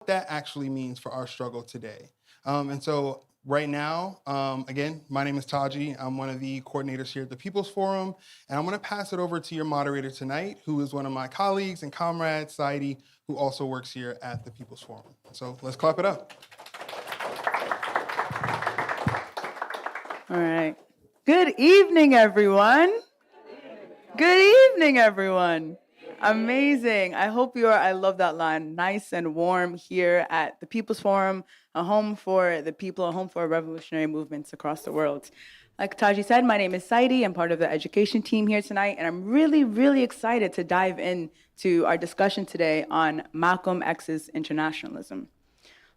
that actually means for our struggle today. And so right now, again, my name is Taji. I'm one of the coordinators here at the People's Forum, and I'm going to pass it over to your moderator tonight, who is one of my colleagues and comrades, Saidi, who also works here at the People's Forum. So let's clap it up. All right. Good evening, everyone. Good evening, everyone. Amazing. I hope you are, I love that line, nice and warm here at the People's Forum, a home for the people, a home for revolutionary movements across the world. Like Taji said, my name is Saidi. I'm part of the education team here tonight, and I'm really, really excited to dive into our discussion today on Malcolm X's internationalism.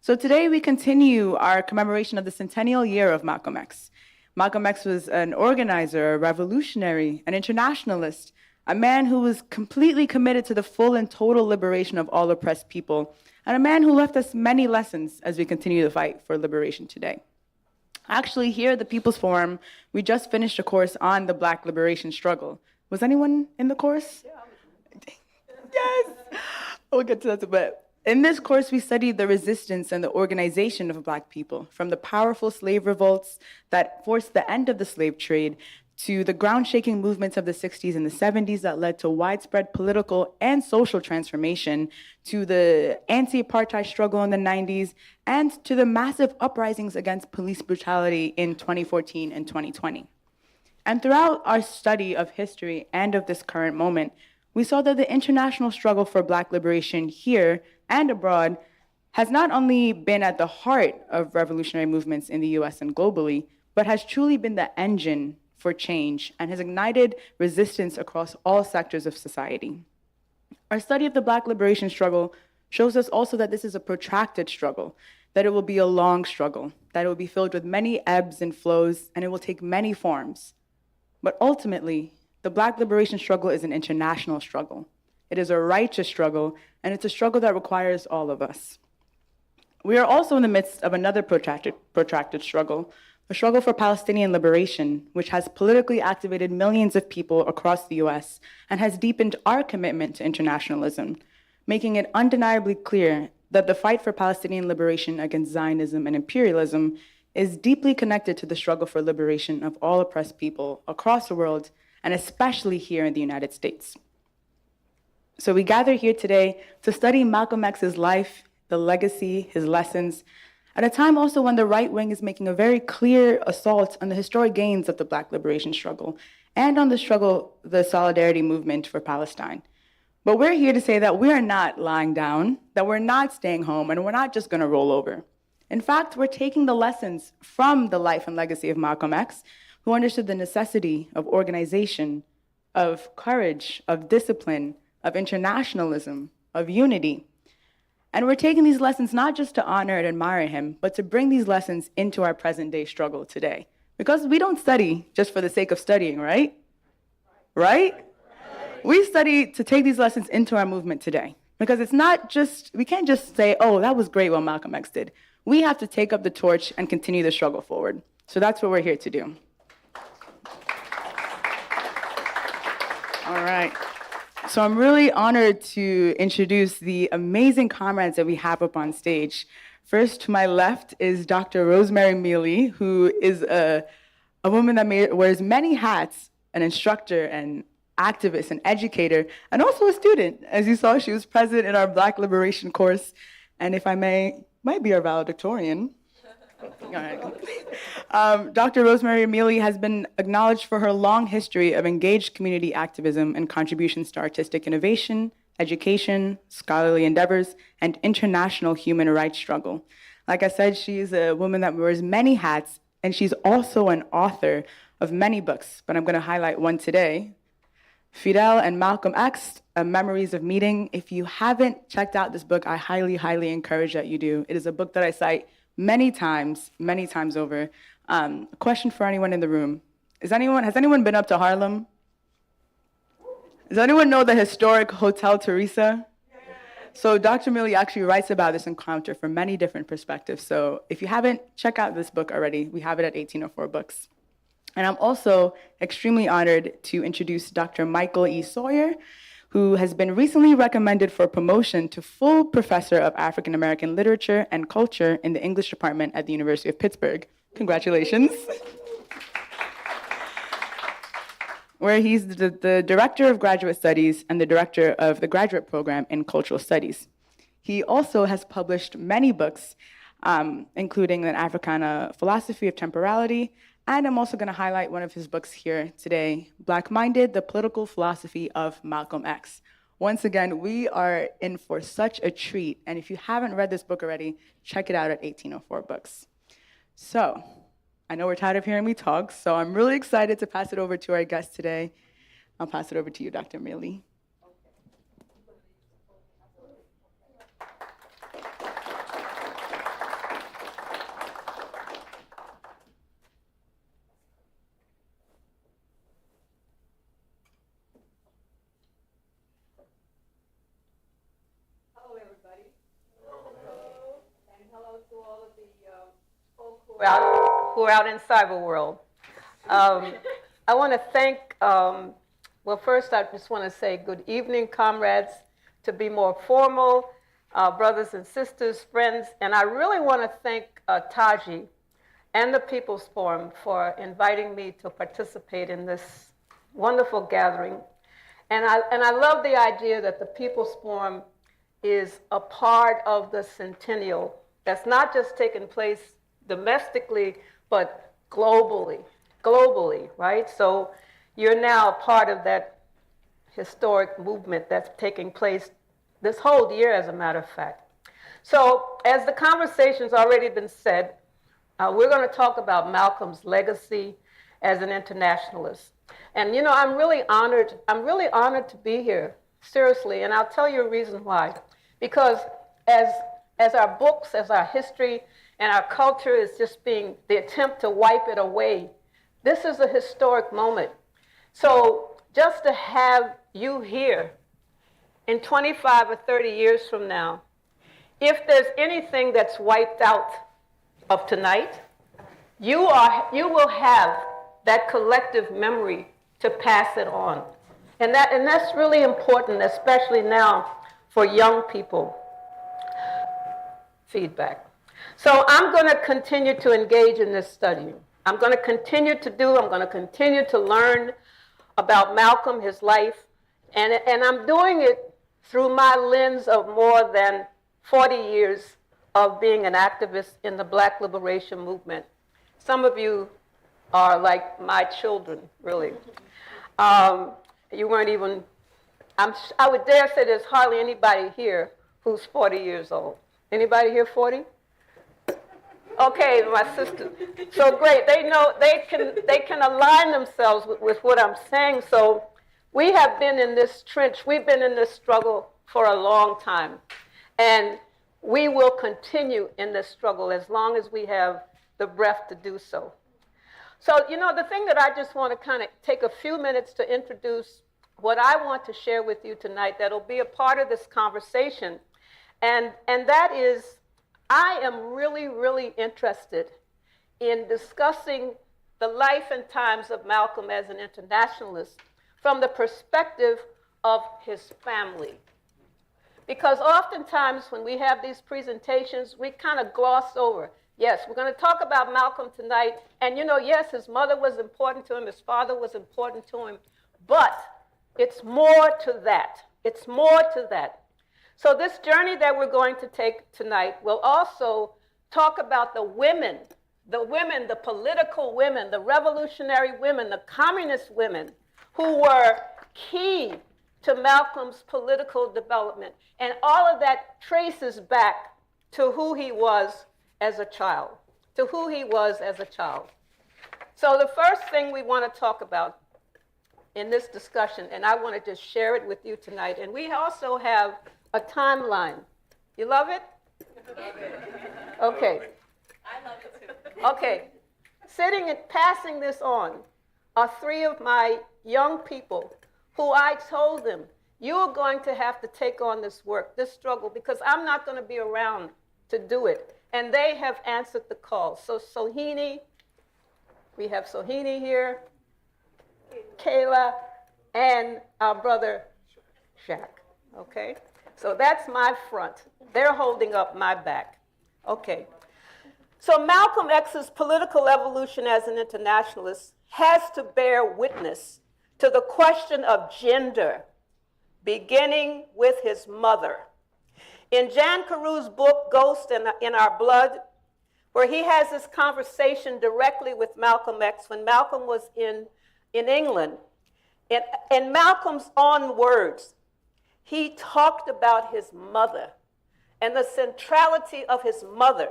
So today we continue our commemoration of the centennial year of Malcolm X. Malcolm X was an organizer, a revolutionary, an internationalist, a man who was completely committed to the full and total liberation of all oppressed people, and a man who left us many lessons as we continue the fight for liberation today. Actually, here at the People's Forum, we just finished a course on the Black liberation struggle. Was anyone in the course? Yeah. Yes! We'll get to that in a bit. In this course, we studied the resistance and the organization of Black people, from the powerful slave revolts that forced the end of the slave trade to the ground-shaking movements of the 60s and the 70s that led to widespread political and social transformation, to the anti-apartheid struggle in the 90s, and to the massive uprisings against police brutality in 2014 and 2020. And throughout our study of history and of this current moment, we saw that the international struggle for Black liberation here and abroad has not only been at the heart of revolutionary movements in the US and globally, but has truly been the engine for change and has ignited resistance across all sectors of society. Our study of the Black liberation struggle shows us also that this is a protracted struggle, that it will be a long struggle, that it will be filled with many ebbs and flows, and it will take many forms. But ultimately, the Black liberation struggle is an international struggle. It is a righteous struggle, and it's a struggle that requires all of us. We are also in the midst of another protracted struggle, a struggle for Palestinian liberation, which has politically activated millions of people across the US and has deepened our commitment to internationalism, making it undeniably clear that the fight for Palestinian liberation against Zionism and imperialism is deeply connected to the struggle for liberation of all oppressed people across the world, and especially here in the United States. So we gather here today to study Malcolm X's life, the legacy, his lessons, at a time also when the right wing is making a very clear assault on the historic gains of the Black liberation struggle and on the struggle, the solidarity movement for Palestine. But we're here to say that we are not lying down, that we're not staying home, and we're not just going to roll over. In fact, we're taking the lessons from the life and legacy of Malcolm X, who understood the necessity of organization, of courage, of discipline, of internationalism, of unity. And we're taking these lessons not just to honor and admire him, but to bring these lessons into our present-day struggle today. Because we don't study just for the sake of studying, right? Right? We study to take these lessons into our movement today. Because it's not just, we can't just say, oh, that was great what Malcolm X did. We have to take up the torch and continue the struggle forward. So that's what we're here to do. All right. So I'm really honored to introduce the amazing comrades that we have up on stage. First, to my left is Dr. Rosemary Mealy, who is a woman that wears many hats, an instructor and activist and educator, and also a student. As you saw, she was present in our Black liberation course, and if I might be our valedictorian. All right. Dr. Rosemary Mealy has been acknowledged for her long history of engaged community activism and contributions to artistic innovation, education, scholarly endeavors, and international human rights struggle. Like I said, she's a woman that wears many hats, and she's also an author of many books, but I'm going to highlight one today. Fidel and Malcolm X, Memories of Meeting. If you haven't checked out this book, I highly, highly encourage that you do. It is a book that I cite many times over. A question for anyone in the room. Has anyone been up to Harlem? Does anyone know the historic Hotel Teresa? So Dr. Mealy actually writes about this encounter from many different perspectives. So if you haven't, check out this book already. We have it at 1804 Books. And I'm also extremely honored to introduce Dr. Michael E. Sawyer, who has been recently recommended for promotion to full professor of African American literature and culture in the English department at the University of Pittsburgh. Congratulations. Where he's the director of graduate studies and the director of the graduate program in cultural studies. He also has published many books, including an Africana philosophy of temporality, and I'm also going to highlight one of his books here today, Black Minded, the Political Philosophy of Malcolm X. Once again, we are in for such a treat, and if you haven't read this book already, check it out at 1804 Books. So, I know we're tired of hearing me talk, so I'm really excited to pass it over to our guest today. I'll pass it over to you, Dr. Mealy. Hello, everybody. Hello. And hello to all of the folks who are out in cyber world. I want to thank, well, first I just want to say good evening, comrades, to be more formal, brothers and sisters, friends, and I really want to thank Taji and the People's Forum for inviting me to participate in this wonderful gathering. And I love the idea that the People's Forum is a part of the centennial that's not just taking place domestically, but globally, right? So you're now a part of that historic movement that's taking place this whole year, as a matter of fact. So as the conversation's already been said, we're going to talk about Malcolm's legacy as an internationalist. And you know, I'm really honored to be here, seriously, and I'll tell you a reason why. Because as our books, as our history, and our culture is just being the attempt to wipe it away, this is a historic moment. So just to have you here in 25 or 30 years from now, if there's anything that's wiped out of tonight, you will have that collective memory to pass it on. And that's really important, especially now for young people. Feedback. So I'm going to continue to engage in this study. I'm going to continue to learn about Malcolm, his life, and I'm doing it through my lens of more than 40 years of being an activist in the Black liberation movement. Some of you are like my children, really. You weren't even, I would dare say there's hardly anybody here who's 40 years old. Anybody here 40? Okay, my sister. So great. They know they can align themselves with what I'm saying. So we have been in this trench. We've been in this struggle for a long time. And we will continue in this struggle as long as we have the breath to do so. So, you know, the thing that I just want to kind of take a few minutes to introduce what I want to share with you tonight that'll be a part of this conversation. And that is, I am really, really interested in discussing the life and times of Malcolm as an internationalist from the perspective of his family. Because oftentimes when we have these presentations, we kind of gloss over. Yes, we're going to talk about Malcolm tonight. And you know, yes, his mother was important to him, his father was important to him, but it's more to that. It's more to that. So this journey that we're going to take tonight will also talk about the women, the political women, the revolutionary women, the communist women who were key to Malcolm's political development. And all of that traces back to who he was as a child, So the first thing we want to talk about in this discussion, and I want to just share it with you tonight, and we also have a timeline. You love it? Okay. I love it too. Okay. Sitting and passing this on are three of my young people who I told them, you are going to have to take on this work, this struggle, because I'm not going to be around to do it. And they have answered the call. So Sohini, we have Sohini here, Kayla, and our brother shack, okay? So that's my front. They're holding up my back. Okay. So Malcolm X's political evolution as an internationalist has to bear witness to the question of gender, beginning with his mother. In Jan Caru's book, Ghost in Our Blood, where he has this conversation directly with Malcolm X when Malcolm was in England, in Malcolm's own words, he talked about his mother and the centrality of his mother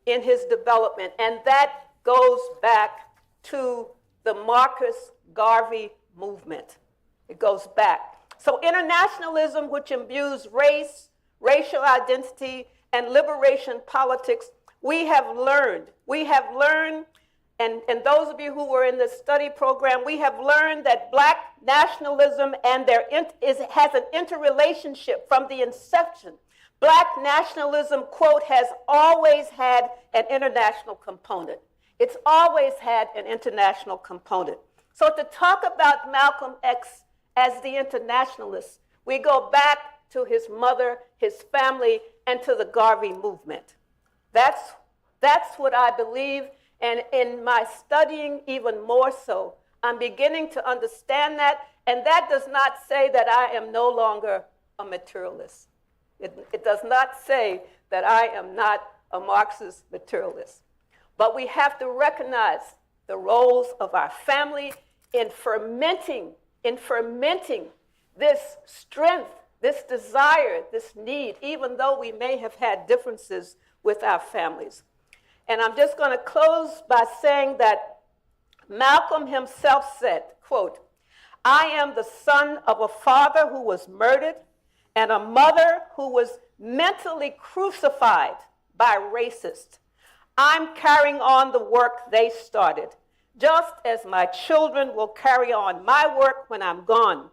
in his development. And that goes back to the Marcus Garvey movement. It goes back. So internationalism, which imbues race, racial identity, and liberation politics, we have learned, and those of you who were in the study program, we have learned that Black nationalism and has an interrelationship from the inception. Black nationalism, quote, has always had an international component. It's always had an international component. So to talk about Malcolm X as the internationalist, we go back to his mother, his family, and to the Garvey movement. That's what I believe, and in my studying even more so, I'm beginning to understand that, and that does not say that I am no longer a materialist. It does not say that I am not a Marxist materialist. But we have to recognize the roles of our family in fermenting this strength, this desire, this need, even though we may have had differences with our families. And I'm just going to close by saying that Malcolm himself said, quote, "I am the son of a father who was murdered and a mother who was mentally crucified by racists. I'm carrying on the work they started, just as my children will carry on my work when I'm gone.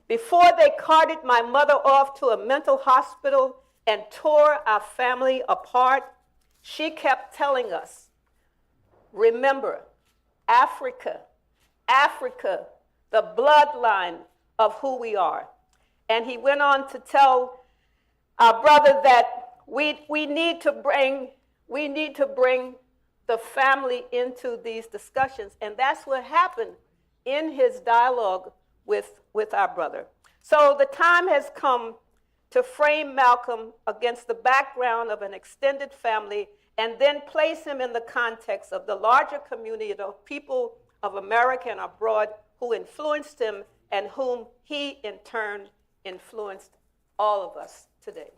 Before they carted my mother off to a mental hospital and tore our family apart, she kept telling us, remember, Africa, the bloodline of who we are." And he went on to tell our brother that we need to bring the family into these discussions. And that's what happened in his dialogue with our brother. So the time has come to frame Malcolm against the background of an extended family and then place him in the context of the larger community of people of America and abroad who influenced him and whom he in turn influenced all of us today.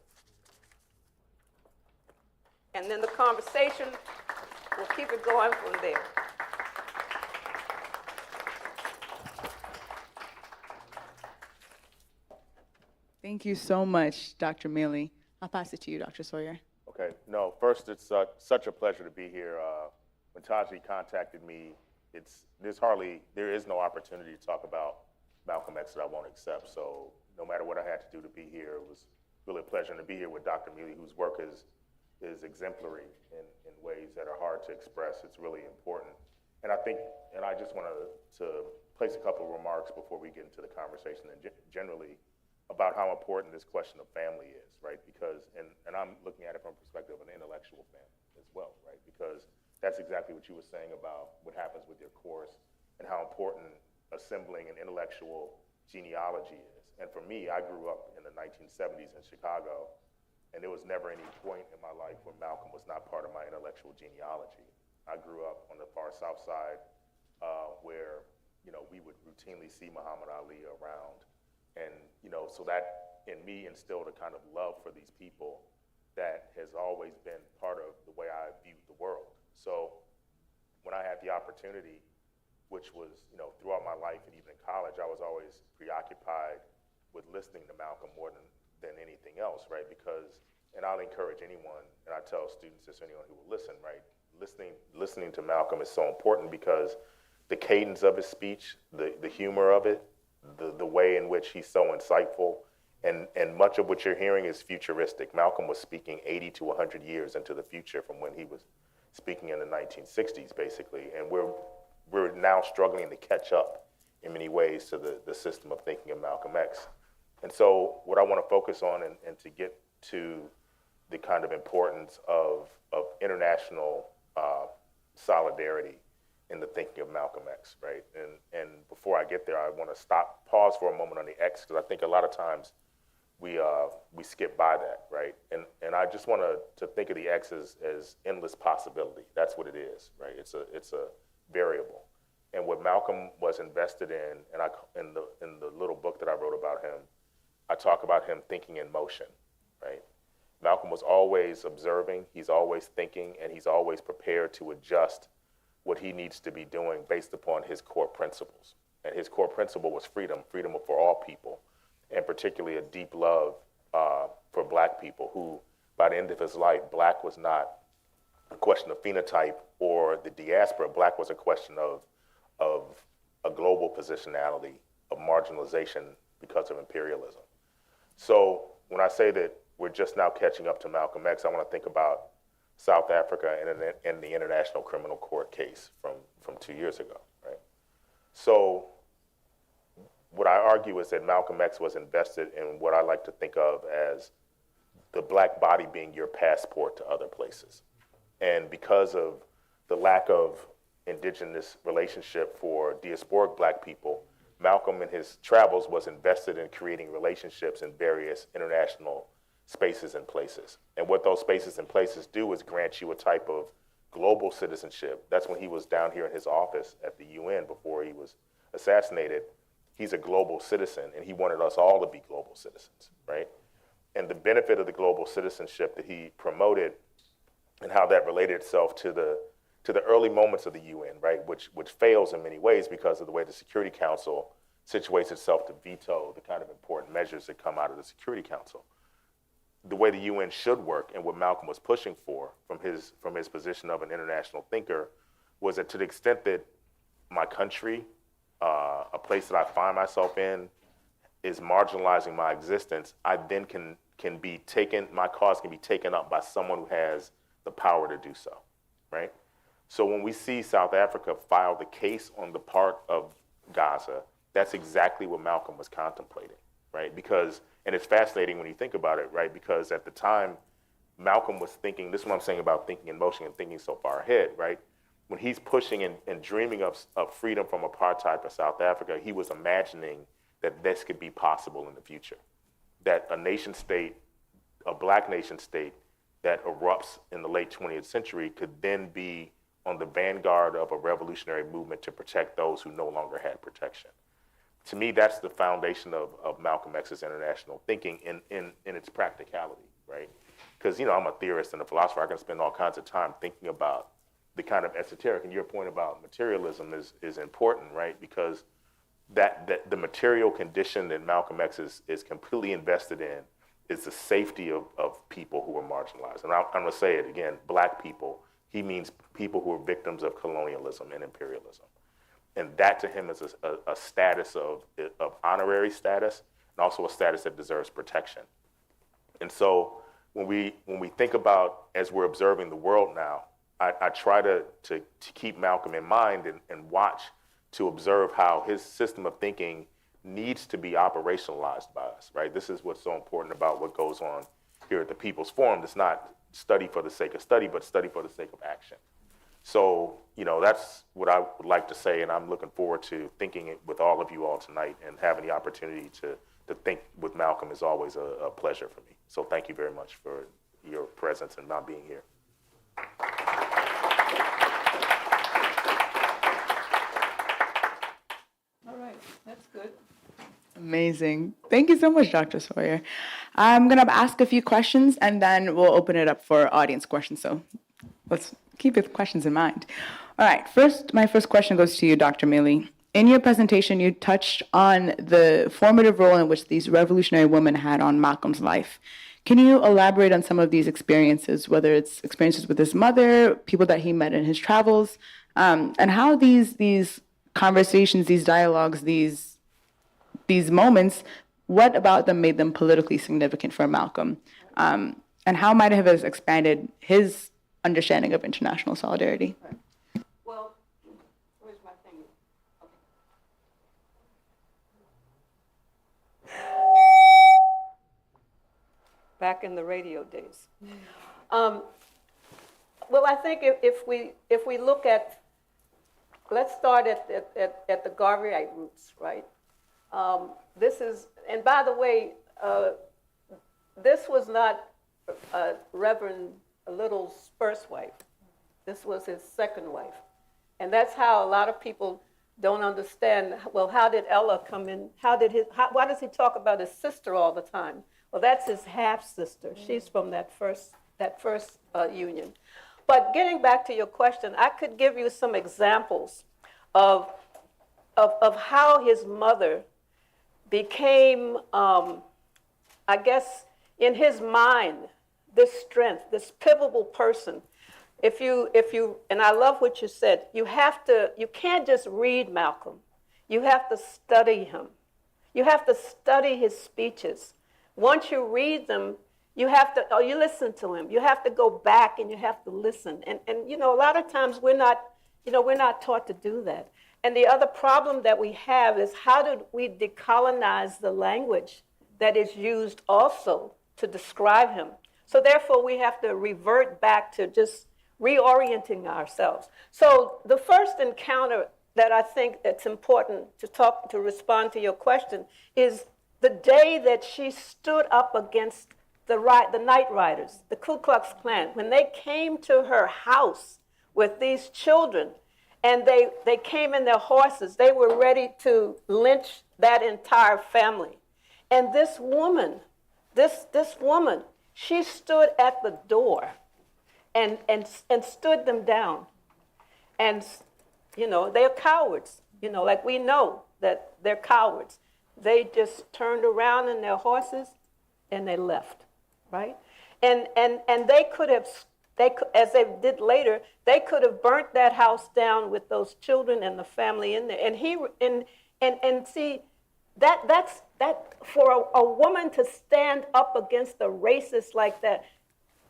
And then the conversation, we'll keep it going from there. Thank you so much, Dr. Mealy. I'll pass it to you, Dr. Sawyer. Okay. No, first, it's such a pleasure to be here. When Taji contacted me, there is no opportunity to talk about Malcolm X that I won't accept. So no matter what I had to do to be here, it was really a pleasure to be here with Dr. Mealy, whose work is exemplary in ways that are hard to express. It's really important. And I just want to place a couple of remarks before we get into the conversation and generally about how important this question of family is, right? Because, and I'm looking at it from the perspective of an intellectual family as well, right? Because that's exactly what you were saying about what happens with your course and how important assembling an intellectual genealogy is. And for me, I grew up in the 1970s in Chicago, and there was never any point in my life where Malcolm was not part of my intellectual genealogy. I grew up on the far South Side where, we would routinely see Muhammad Ali around. And, so that in me instilled a kind of love for these people that has always been part of the way I viewed the world. So when I had the opportunity, which was, throughout my life and even in college, I was always preoccupied with listening to Malcolm more than anything else, right? Because, and I'll encourage anyone, and I tell students this, anyone who will listen, right? Listening to Malcolm is so important because the cadence of his speech, the humor of it, the way in which he's so insightful, and much of what you're hearing is futuristic. Malcolm was speaking 80 to 100 years into the future from when he was speaking in the 1960s, basically, and we're now struggling to catch up in many ways to the system of thinking of Malcolm X. And so what I want to focus on and to get to the kind of importance of international solidarity in the thinking of Malcolm X, right? And before I get there, I want to pause for a moment on the X, because I think a lot of times we skip by that, right? And I just want to think of the X as endless possibility. That's what it is, right? It's a variable. And what Malcolm was invested in, and in the little book that I wrote about him, I talk about him thinking in motion, right? Malcolm was always observing, he's always thinking, and he's always prepared to adjust what he needs to be doing based upon his core principles. And his core principle was freedom for all people, and particularly a deep love for Black people, who by the end of his life, Black was not a question of phenotype or the diaspora. Black was a question of a global positionality, of marginalization because of imperialism. So when I say that we're just now catching up to Malcolm X, I want to think about South Africa and the International Criminal Court case from 2 years ago, right? So what I argue is that Malcolm X was invested in what I like to think of as the Black body being your passport to other places. And because of the lack of indigenous relationship for diasporic Black people, Malcolm in his travels was invested in creating relationships in various international spaces and places. And what those spaces and places do is grant you a type of global citizenship. That's when he was down here in his office at the UN before he was assassinated. He's a global citizen, and he wanted us all to be global citizens, right? And the benefit of the global citizenship that he promoted and how that related itself to the early moments of the UN, right, which fails in many ways because of the way the Security Council situates itself to veto the kind of important measures that come out of the Security Council. The way the UN should work, and what Malcolm was pushing for from his position of an international thinker, was that to the extent that my country, a place that I find myself in, is marginalizing my existence, I then can be taken, my cause can be taken up by someone who has the power to do so, right? So when we see South Africa file the case on the part of Gaza, that's exactly what Malcolm was contemplating, right? Because, and it's fascinating when you think about it, right? Because at the time, Malcolm was thinking, this is what I'm saying about thinking in motion and thinking so far ahead, right? When he's pushing and dreaming of freedom from apartheid for South Africa, he was imagining that this could be possible in the future. That a nation state, a Black nation state that erupts in the late 20th century could then be on the vanguard of a revolutionary movement to protect those who no longer had protection. To me, that's the foundation of Malcolm X's international thinking in its practicality, right? Because, you know, I'm a theorist and a philosopher. I can spend all kinds of time thinking about the kind of esoteric, and your point about materialism is important, right? Because that the material condition that Malcolm X is completely invested in is the safety of people who are marginalized. And I'm gonna say it again, Black people. He means people who are victims of colonialism and imperialism. And that to him is a status of honorary status, and also a status that deserves protection. And so when we think about, as we're observing the world now, I try to keep Malcolm in mind and watch to observe how his system of thinking needs to be operationalized by us, right? This is what's so important about what goes on here at the People's Forum. It's not study for the sake of study, but study for the sake of action. So, you know, that's what I would like to say, and I'm looking forward to thinking it with all of you all tonight, and having the opportunity to think with Malcolm is always a pleasure for me. So thank you very much for your presence and not being here. All right, that's good. Amazing. Thank you so much, Dr. Sawyer. I'm going to ask a few questions, and then we'll open it up for audience questions. So let's keep your questions in mind. All right, my first question goes to you, Dr. Mealy. In your presentation, you touched on the formative role in which these revolutionary women had on Malcolm's life. Can you elaborate on some of these experiences, whether it's experiences with his mother, people that he met in his travels, and how these conversations, these dialogues, these moments, what about them made them politically significant for Malcolm? And how might it have expanded his understanding of international solidarity? Well, where's my thing? Okay. back in the radio days. Well, I think if we look at, let's start at the Garveyite roots, right? This is, and by the way, this was not Reverend Little's first wife. This was his second wife. And that's how a lot of people don't understand, well, how did Ella come in? Why does he talk about his sister all the time? Well, that's his half-sister. She's from that first union. But getting back to your question, I could give you some examples of how his mother became, I guess, in his mind, this strength, this pivotal person. If you, and I love what you said, you can't just read Malcolm. You have to study him. You have to study his speeches. Once you read them, you listen to him. You have to go back and you have to listen. And you know, a lot of times we're not taught to do that. And the other problem that we have is, how did we decolonize the language that is used also to describe him? So therefore, we have to revert back to just reorienting ourselves. So the first encounter that I think it's important to respond to your question is the day that she stood up against the Night Riders, the Ku Klux Klan, when they came to her house with these children, and they came in their horses. They were ready to lynch that entire family. And this woman, she stood at the door and stood them down. And, you know, they're cowards. You know, like we know that they're cowards. They just turned around in their horses and they left, right? And they could have, as they did later, they could have burnt that house down with those children and the family in there. And see, that's for a woman to stand up against a racist like that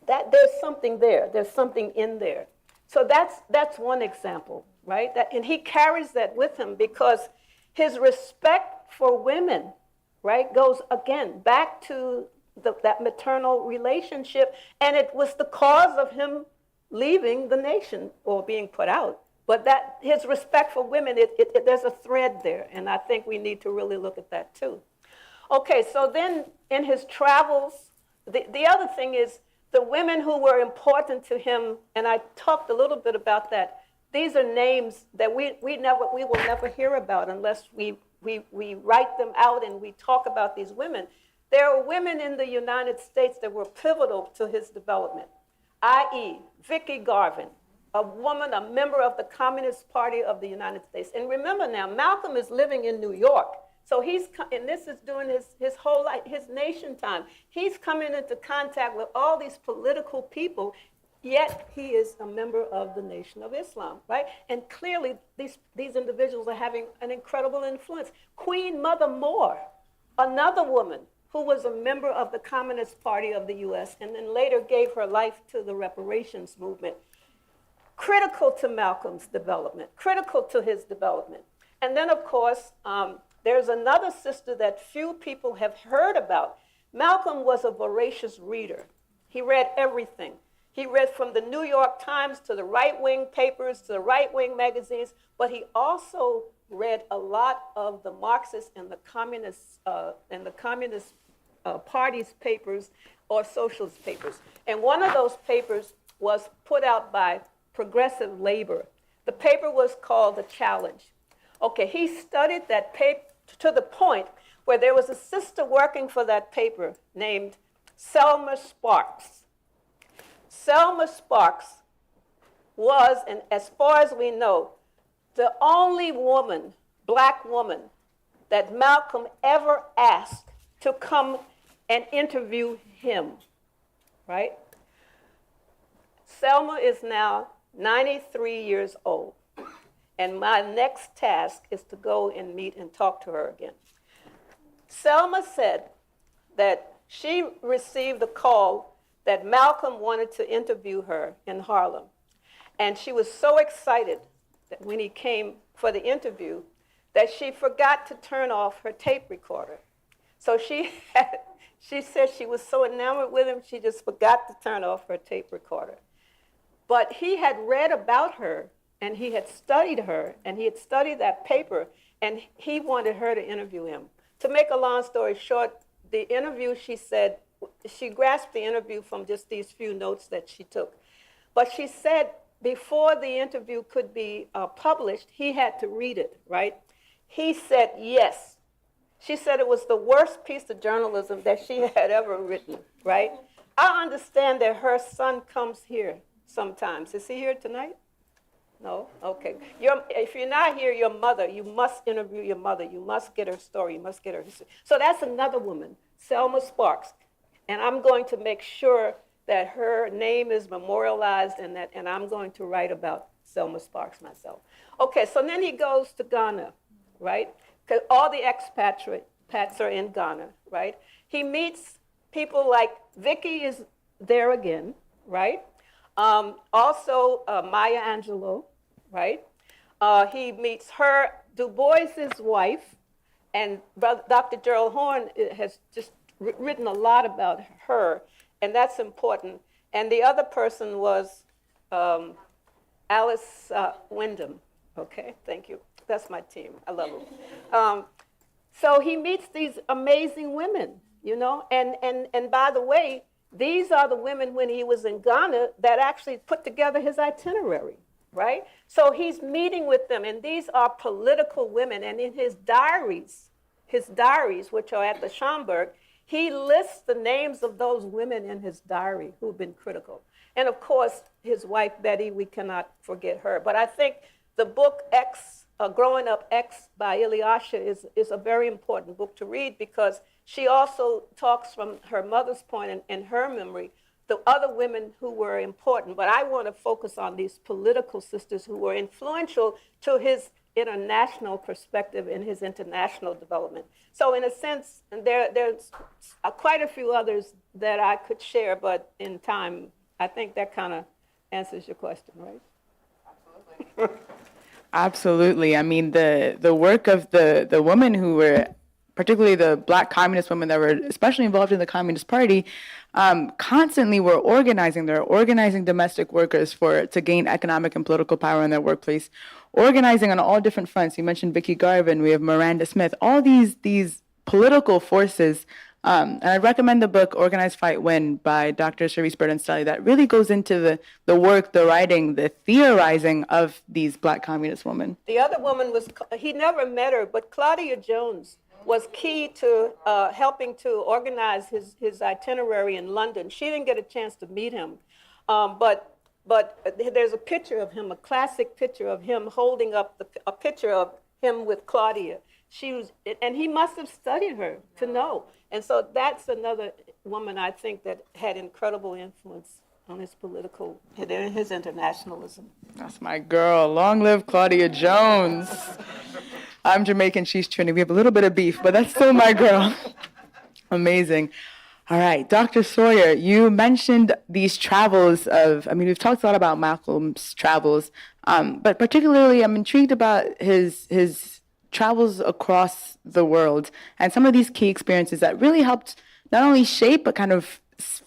there's something there. There's something in there. So that's one example, right? And he carries that with him because his respect for women, right, goes again back to that maternal relationship, and it was the cause of him leaving the nation or being put out. But that his respect for women, there's a thread there, and I think we need to really look at that too. Okay, so then in his travels, the other thing is the women who were important to him, and I talked a little bit about that. These are names that we will never hear about unless we write them out and we talk about these women. There are women in the United States that were pivotal to his development, i.e. Vicky Garvin, a woman, a member of the Communist Party of the United States. And remember now, Malcolm is living in New York. So and this is during his whole life, his nation time. He's coming into contact with all these political people, yet he is a member of the Nation of Islam, right? And clearly, these individuals are having an incredible influence. Queen Mother Moore, another woman who was a member of the Communist Party of the US and then later gave her life to the reparations movement. Critical to Malcolm's development, critical to his development. And then, of course, there's another sister that few people have heard about. Malcolm was a voracious reader. He read everything. He read from the New York Times to the right-wing papers to the right-wing magazines, but he also read a lot of the Marxist and the Communist Party's papers or socialist papers. And one of those papers was put out by Progressive Labor. The paper was called The Challenge. Okay, he studied that paper to the point where there was a sister working for that paper named Selma Sparks. Selma Sparks was, and as far as we know, the only woman, black woman, that Malcolm ever asked to come and interview him, right? Selma is now 93 years old. And my next task is to go and meet and talk to her again. Selma said that she received a call that Malcolm wanted to interview her in Harlem. And she was so excited that when he came for the interview that she forgot to turn off her tape recorder. So she She said she was so enamored with him, she just forgot to turn off her tape recorder. But he had read about her, and he had studied her, and he had studied that paper, and he wanted her to interview him. To make a long story short, the interview, she said, she grasped the interview from just these few notes that she took. But she said before the interview could be published, he had to read it, right? He said yes. She said it was the worst piece of journalism that she had ever written, right? I understand that her son comes here sometimes. Is he here tonight? No? Okay. If you're not here, your mother, you must interview your mother. You must get her story. You must get her history. So that's another woman, Selma Sparks. And I'm going to make sure that her name is memorialized and I'm going to write about Selma Sparks myself. Okay, so then he goes to Ghana, right? Because all the expats are in Ghana, right? He meets people like Vicky is there again, right? Also Maya Angelou, right? He meets her, Du Bois's wife, and Dr. Gerald Horne has just written a lot about her, and that's important. And the other person was Alice Wyndham. Okay, thank you. That's my team. I love them. So he meets these amazing women, you know, and by the way, these are the women when he was in Ghana that actually put together his itinerary, right? So he's meeting with them, and these are political women. And in his diaries, which are at the Schomburg, he lists the names of those women in his diary who've been critical. And of course, his wife, Betty, we cannot forget her. But I think the book X, Growing Up X by Ilyasha is a very important book to read because she also talks from her mother's point and her memory, the other women who were important. But I want to focus on these political sisters who were influential to his international perspective in his international development. So in a sense, there's quite a few others that I could share, but in time, I think that kind of answers your question, right? Absolutely. Absolutely. I mean, the work of the women who were, particularly the Black communist women that were especially involved in the Communist Party, constantly were organizing. They're organizing domestic workers to gain economic and political power in their workplace, organizing on all different fronts. You mentioned Vicky Garvin, we have Miranda Smith, all these political forces. And I recommend the book Organize, Fight, Win by Dr. Cerise Burton-Stelly that really goes into the work, the writing, the theorizing of these Black communist women. The other woman was, he never met her, but Claudia Jones was key to helping to organize his itinerary in London. She didn't get a chance to meet him, but there's a picture of him, a classic picture of him holding up a picture of him with Claudia. And he must have studied her to know. And so that's another woman I think that had incredible influence on his his internationalism. That's my girl. Long live Claudia Jones. I'm Jamaican, she's Trinity. We have a little bit of beef, but that's still my girl. Amazing. All right, Dr. Sawyer, you mentioned these travels we've talked a lot about Malcolm's travels, but particularly I'm intrigued about his travels across the world and some of these key experiences that really helped not only shape but kind of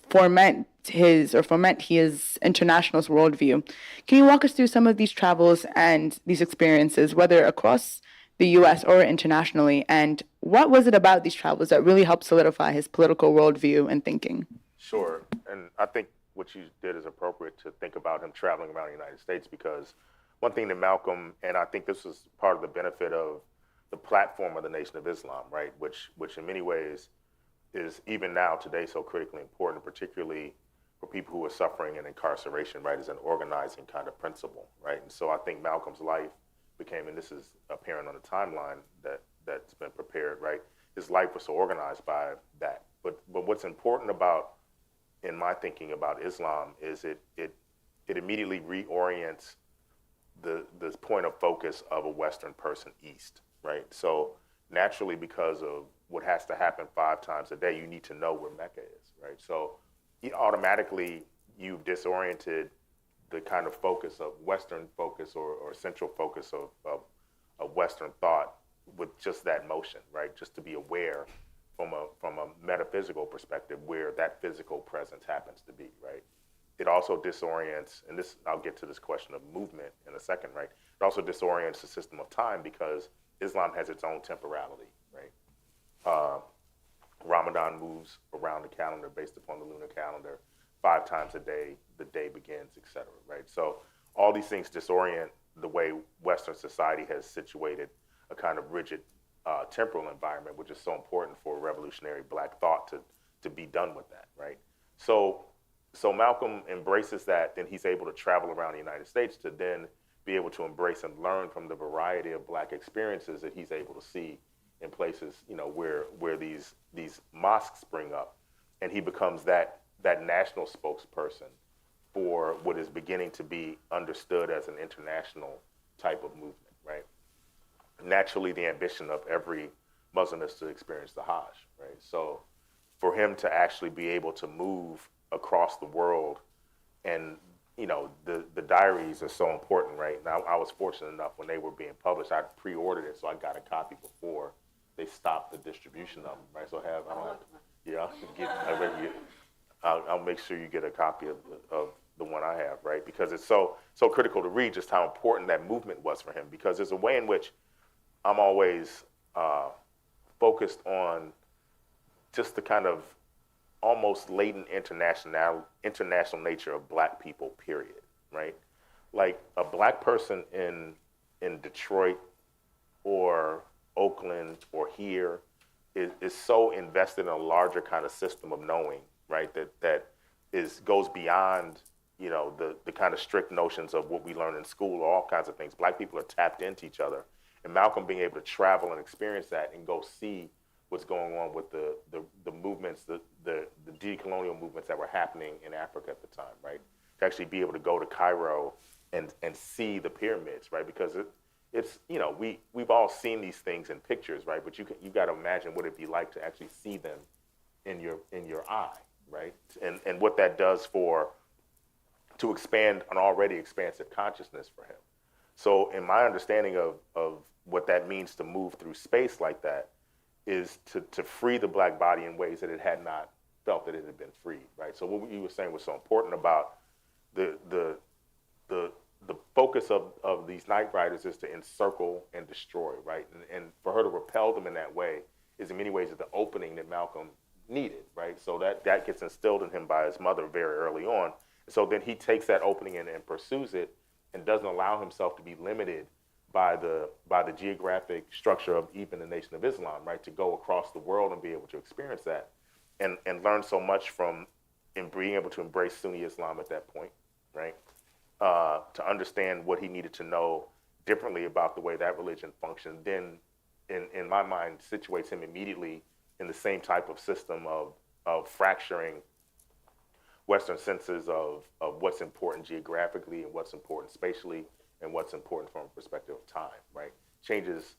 foment his internationalist worldview. Can you walk us through some of these travels and these experiences, whether across the U.S. or internationally, and what was it about these travels that really helped solidify his political worldview and thinking? Sure, and I think what you did is appropriate to think about him traveling around the United States, because one thing that Malcolm, and I think this was part of the benefit of the platform of the Nation of Islam, right, which in many ways is even now today so critically important, particularly for people who are suffering in incarceration, right, as an organizing kind of principle, right? And so I think Malcolm's life became, and this is apparent on the timeline that's been prepared, right? His life was so organized by that. But what's important about, in my thinking about Islam, is it immediately reorients the point of focus of a Western person east, right? So naturally, because of what has to happen 5 times a day, you need to know where Mecca is, right? So automatically you've disoriented the kind of focus of Western focus or central focus of Western thought with just that motion, right? Just to be aware from a metaphysical perspective where that physical presence happens to be, right? It also disorients, and this, I'll get to this question of movement in a second, right? It also disorients the system of time because Islam has its own temporality, right? Ramadan moves around the calendar based upon the lunar calendar. 5 times a day, the day begins, et cetera, right? So all these things disorient the way Western society has situated a kind of rigid temporal environment, which is so important for revolutionary Black thought to be done with that, right? So Malcolm embraces that, then he's able to travel around the United States to then be able to embrace and learn from the variety of Black experiences that he's able to see in places, you know, where these mosques spring up, and he becomes that national spokesperson for what is beginning to be understood as an international type of movement, right? Naturally, the ambition of every Muslim is to experience the Hajj, right? So for him to actually be able to move across the world, and you know, the diaries are so important, right? Now, I was fortunate enough when they were being published, I pre-ordered it, so I got a copy before they stopped the distribution of them, right? So I'll make sure you get a copy of the one I have, right? Because it's so critical to read just how important that movement was for him, because there's a way in which I'm always focused on just the kind of almost latent international nature of Black people, period, right? Like a Black person in Detroit or Oakland or here is so invested in a larger kind of system of knowing, right? That goes beyond, you know, the kind of strict notions of what we learn in school or all kinds of things. Black people are tapped into each other. And Malcolm being able to travel and experience that and go see what's going on with the movements, the decolonial movements that were happening in Africa at the time, right? To actually be able to go to Cairo and see the pyramids, right? Because it's you know, we've all seen these things in pictures, right? But you got to imagine what it'd be like to actually see them in your eye, right? And what that does to expand an already expansive consciousness for him. So in my understanding of what that means to move through space like that is to free the Black body in ways that it had not felt that it had been freed, right? So what you were saying was so important about the focus of these Night Riders is to encircle and destroy, right? And for her to repel them in that way is in many ways the opening that Malcolm needed, right? So that gets instilled in him by his mother very early on. So then he takes that opening and pursues it and doesn't allow himself to be limited by the geographic structure of even the Nation of Islam, right? To go across the world and be able to experience that and learn so much from in being able to embrace Sunni Islam at that point, right? To understand what he needed to know differently about the way that religion functioned, then in my mind situates him immediately in the same type of system of fracturing Western senses of what's important geographically and what's important spatially and what's important from a perspective of time, right? Changes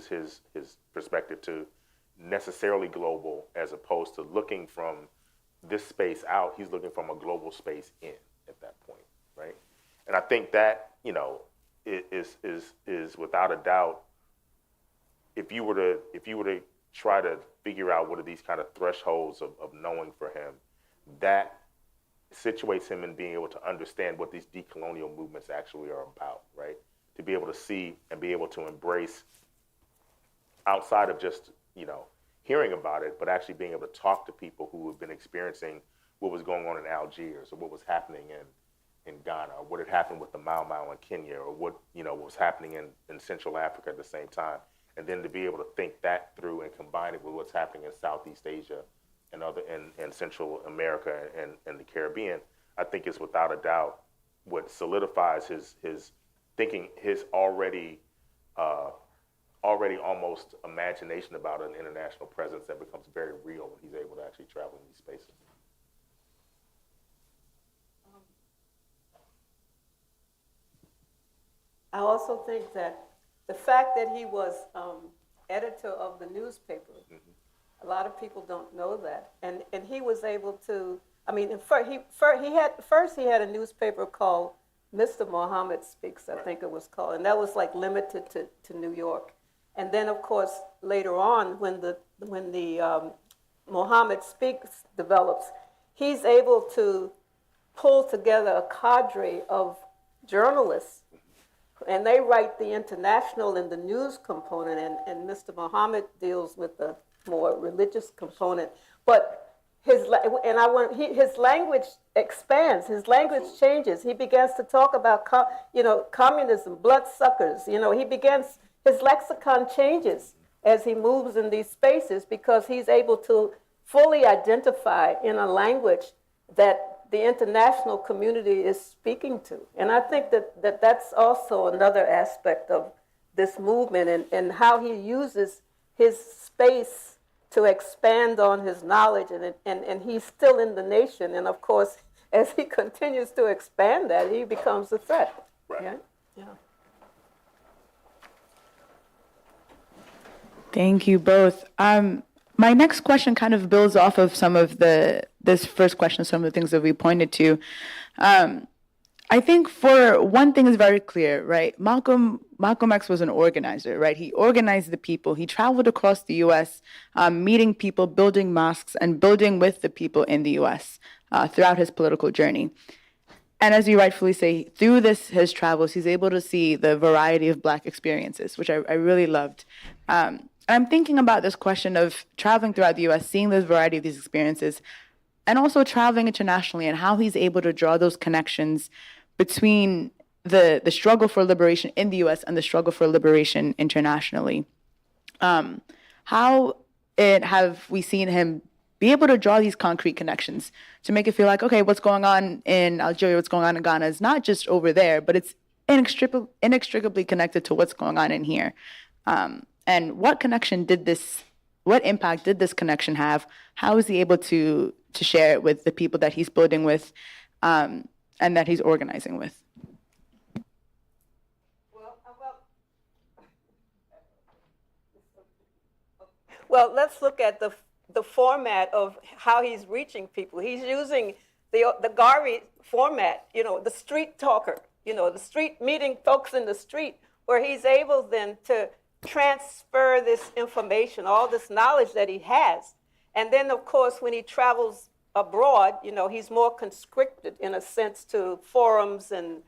his perspective to necessarily global as opposed to looking from this space out. He's looking from a global space in at that point, right? And I think that, you know, is without a doubt, if you were to try to figure out what are these kind of thresholds of knowing for him, that situates him in being able to understand what these decolonial movements actually are about, right? To be able to see and be able to embrace outside of just, you know, hearing about it, but actually being able to talk to people who have been experiencing what was going on in Algiers or what was happening in Ghana, or what had happened with the Mau Mau in Kenya, or what, you know, was happening in Central Africa at the same time. And then to be able to think that through and combine it with what's happening in Southeast Asia and and Central America and the Caribbean, I think is without a doubt what solidifies his thinking, his already almost imagination about an international presence that becomes very real when he's able to actually travel in these spaces. I also think that the fact that he was editor of the newspaper, a lot of people don't know that, and he was able to. I mean, first he had a newspaper called Mr. Muhammad Speaks, I think it was called, and that was like limited to New York. And then, of course, later on, when the Muhammad develops, he's able to pull together a cadre of journalists, and they write the international and the news component, and Mr. Muhammad deals with the more religious component. But his language expands, his language changes. He begins to talk about communism, bloodsuckers. His lexicon changes as he moves in these spaces because he's able to fully identify in a language that the international community is speaking to. And I think that's also another aspect of this movement and how he uses his space to expand on his knowledge. And he's still in the nation. And of course, as he continues to expand that, he becomes a threat. Right. Yeah? Yeah. Thank you both. My next question kind of builds off of this first question, some of the things that we pointed to. I think for one thing is very clear, right? Malcolm X was an organizer, right? He organized the people. He traveled across the U.S., meeting people, building mosques, and building with the people in the U.S. Throughout his political journey. And as you rightfully say, through his travels, he's able to see the variety of Black experiences, which I really loved. I'm thinking about this question of traveling throughout the U.S., seeing the variety of these experiences, and also traveling internationally and how he's able to draw those connections between the struggle for liberation in the U.S. and the struggle for liberation internationally. How have we seen him be able to draw these concrete connections to make it feel like, okay, what's going on in Algeria, what's going on in Ghana is not just over there, but it's inextricably connected to what's going on in here. And what impact did this connection have? How is he able to share it with the people that he's building with and that he's organizing with? Well, let's look at the format of how he's reaching people. He's using the Garvey format, the street talker, the street meeting folks in the street, where he's able then to transfer this information, all this knowledge that he has. And then, of course, when he travels abroad, he's more conscripted in a sense to forums and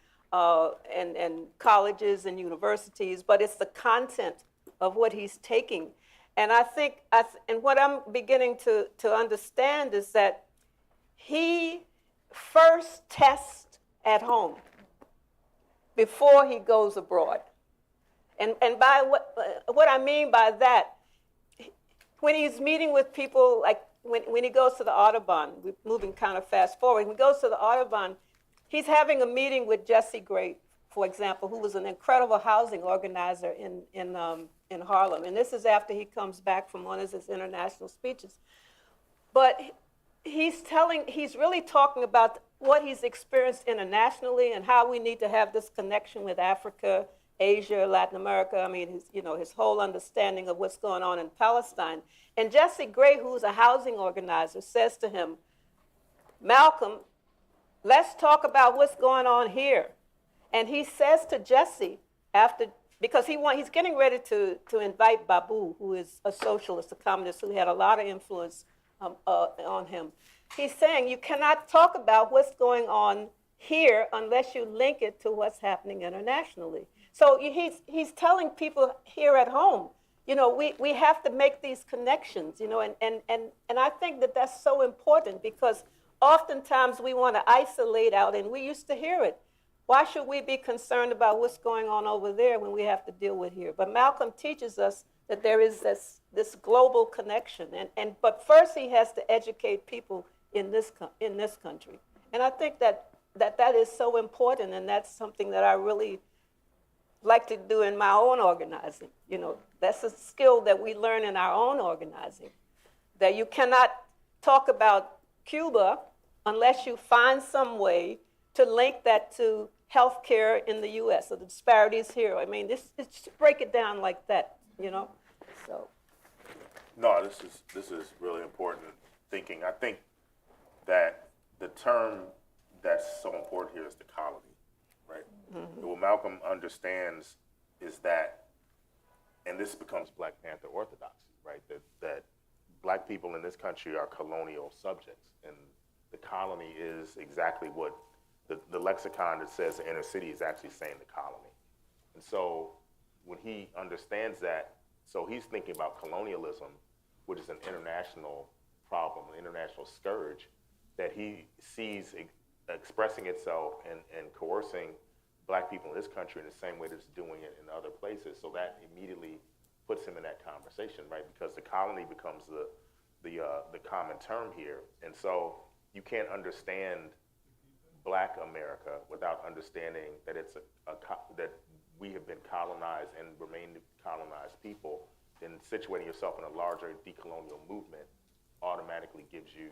colleges and universities, but it's the content of what he's taking. And I think, and what I'm beginning to understand is that he first tests at home before he goes abroad. And by what I mean by that, when he's meeting with people, like when he goes to the Audubon, we're moving kind of fast forward, when he goes to the Audubon, he's having a meeting with Jesse Gray, for example, who was an incredible housing organizer in Harlem. And this is after he comes back from one of his international speeches. But he's really talking about what he's experienced internationally and how we need to have this connection with Africa, Asia, Latin America. I mean, his whole understanding of what's going on in Palestine. And Jesse Gray, who's a housing organizer, says to him, Malcolm, let's talk about what's going on here. And he says to Jesse, because he's getting ready to invite Babu, who is a socialist, a communist, who had a lot of influence on him. He's saying, you cannot talk about what's going on here unless you link it to what's happening internationally. So he's telling people here at home, we have to make these connections, and I think that that's so important because oftentimes we want to isolate out, and we used to hear it. Why should we be concerned about what's going on over there when we have to deal with here? But Malcolm teaches us that there is this global connection, but first he has to educate people in this country, and I think that is so important, and that's something that I really like to do in my own organizing. That's a skill that we learn in our own organizing, that you cannot talk about Cuba unless you find some way to link that to healthcare in the U.S. or the disparities here. I mean, just break it down like that, So. No, this is really important thinking. I think that the term that's so important here is the colony, right? Mm-hmm. What Malcolm understands is that, and this becomes Black Panther orthodoxy, right? That black people in this country are colonial subjects, and the colony is exactly what the lexicon that says the inner city is actually saying the colony. And so when he understands that, so he's thinking about colonialism, which is an international problem, an international scourge that he sees expressing itself and coercing black people in this country in the same way that it's doing it in other places. So that immediately puts him in that conversation, right? Because the colony becomes the common term here. And so you can't understand Black America without understanding that it's that we have been colonized and remain colonized people. Then situating yourself in a larger decolonial movement automatically gives you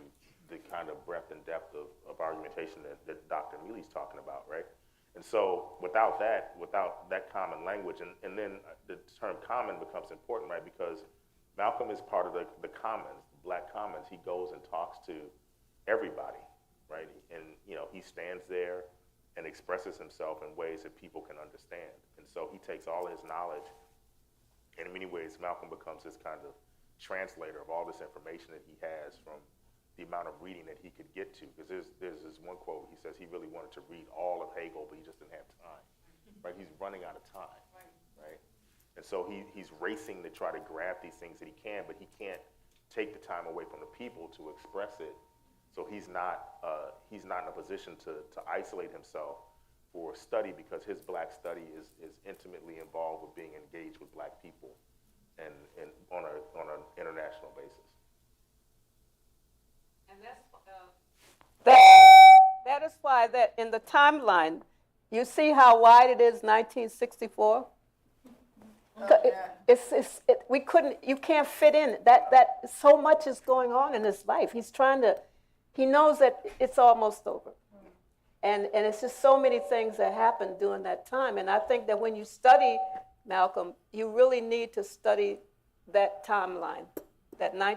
the kind of breadth and depth of argumentation that Dr. Mealy's talking about, right? And so without that common language, and then the term common becomes important, right? Because Malcolm is part of the commons, the Black commons. He goes and talks to everybody, right? And he stands there and expresses himself in ways that people can understand. And so he takes all his knowledge, and in many ways, Malcolm becomes this kind of translator of all this information that he has from the amount of reading that he could get to. Because there's this one quote, he says he really wanted to read all of Hegel, but he just didn't have time, right? He's running out of time, right? And so he's racing to try to grab these things that he can, but he can't take the time away from the people to express it. So he's not in a position to isolate himself for study, because his Black study is intimately involved with being engaged with Black people and on an international basis. And that is why that in the timeline, you see how wide it is, 1964? You can't fit in. That so much is going on in his life. He knows that it's almost over. And it's just so many things that happened during that time. And I think that when you study Malcolm, you really need to study that timeline,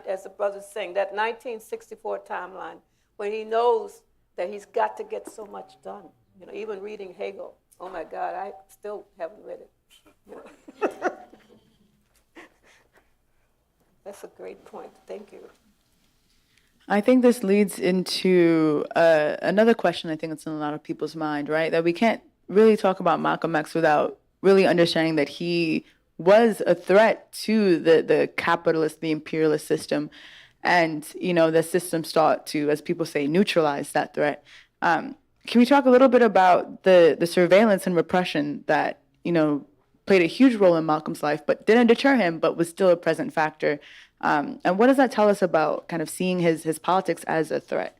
as the brother's saying, that 1964 timeline, where he knows that he's got to get so much done. Even reading Hegel, oh my God, I still haven't read it. That's a great point. Thank you. I think this leads into another question I think that's in a lot of people's mind, right? That we can't really talk about Malcolm X without really understanding that he was a threat to the capitalist, the imperialist system. And, the system sought to, as people say, neutralize that threat. Can we talk a little bit about the surveillance and repression that, played a huge role in Malcolm's life, but didn't deter him, but was still a present factor? And what does that tell us about kind of seeing his politics as a threat?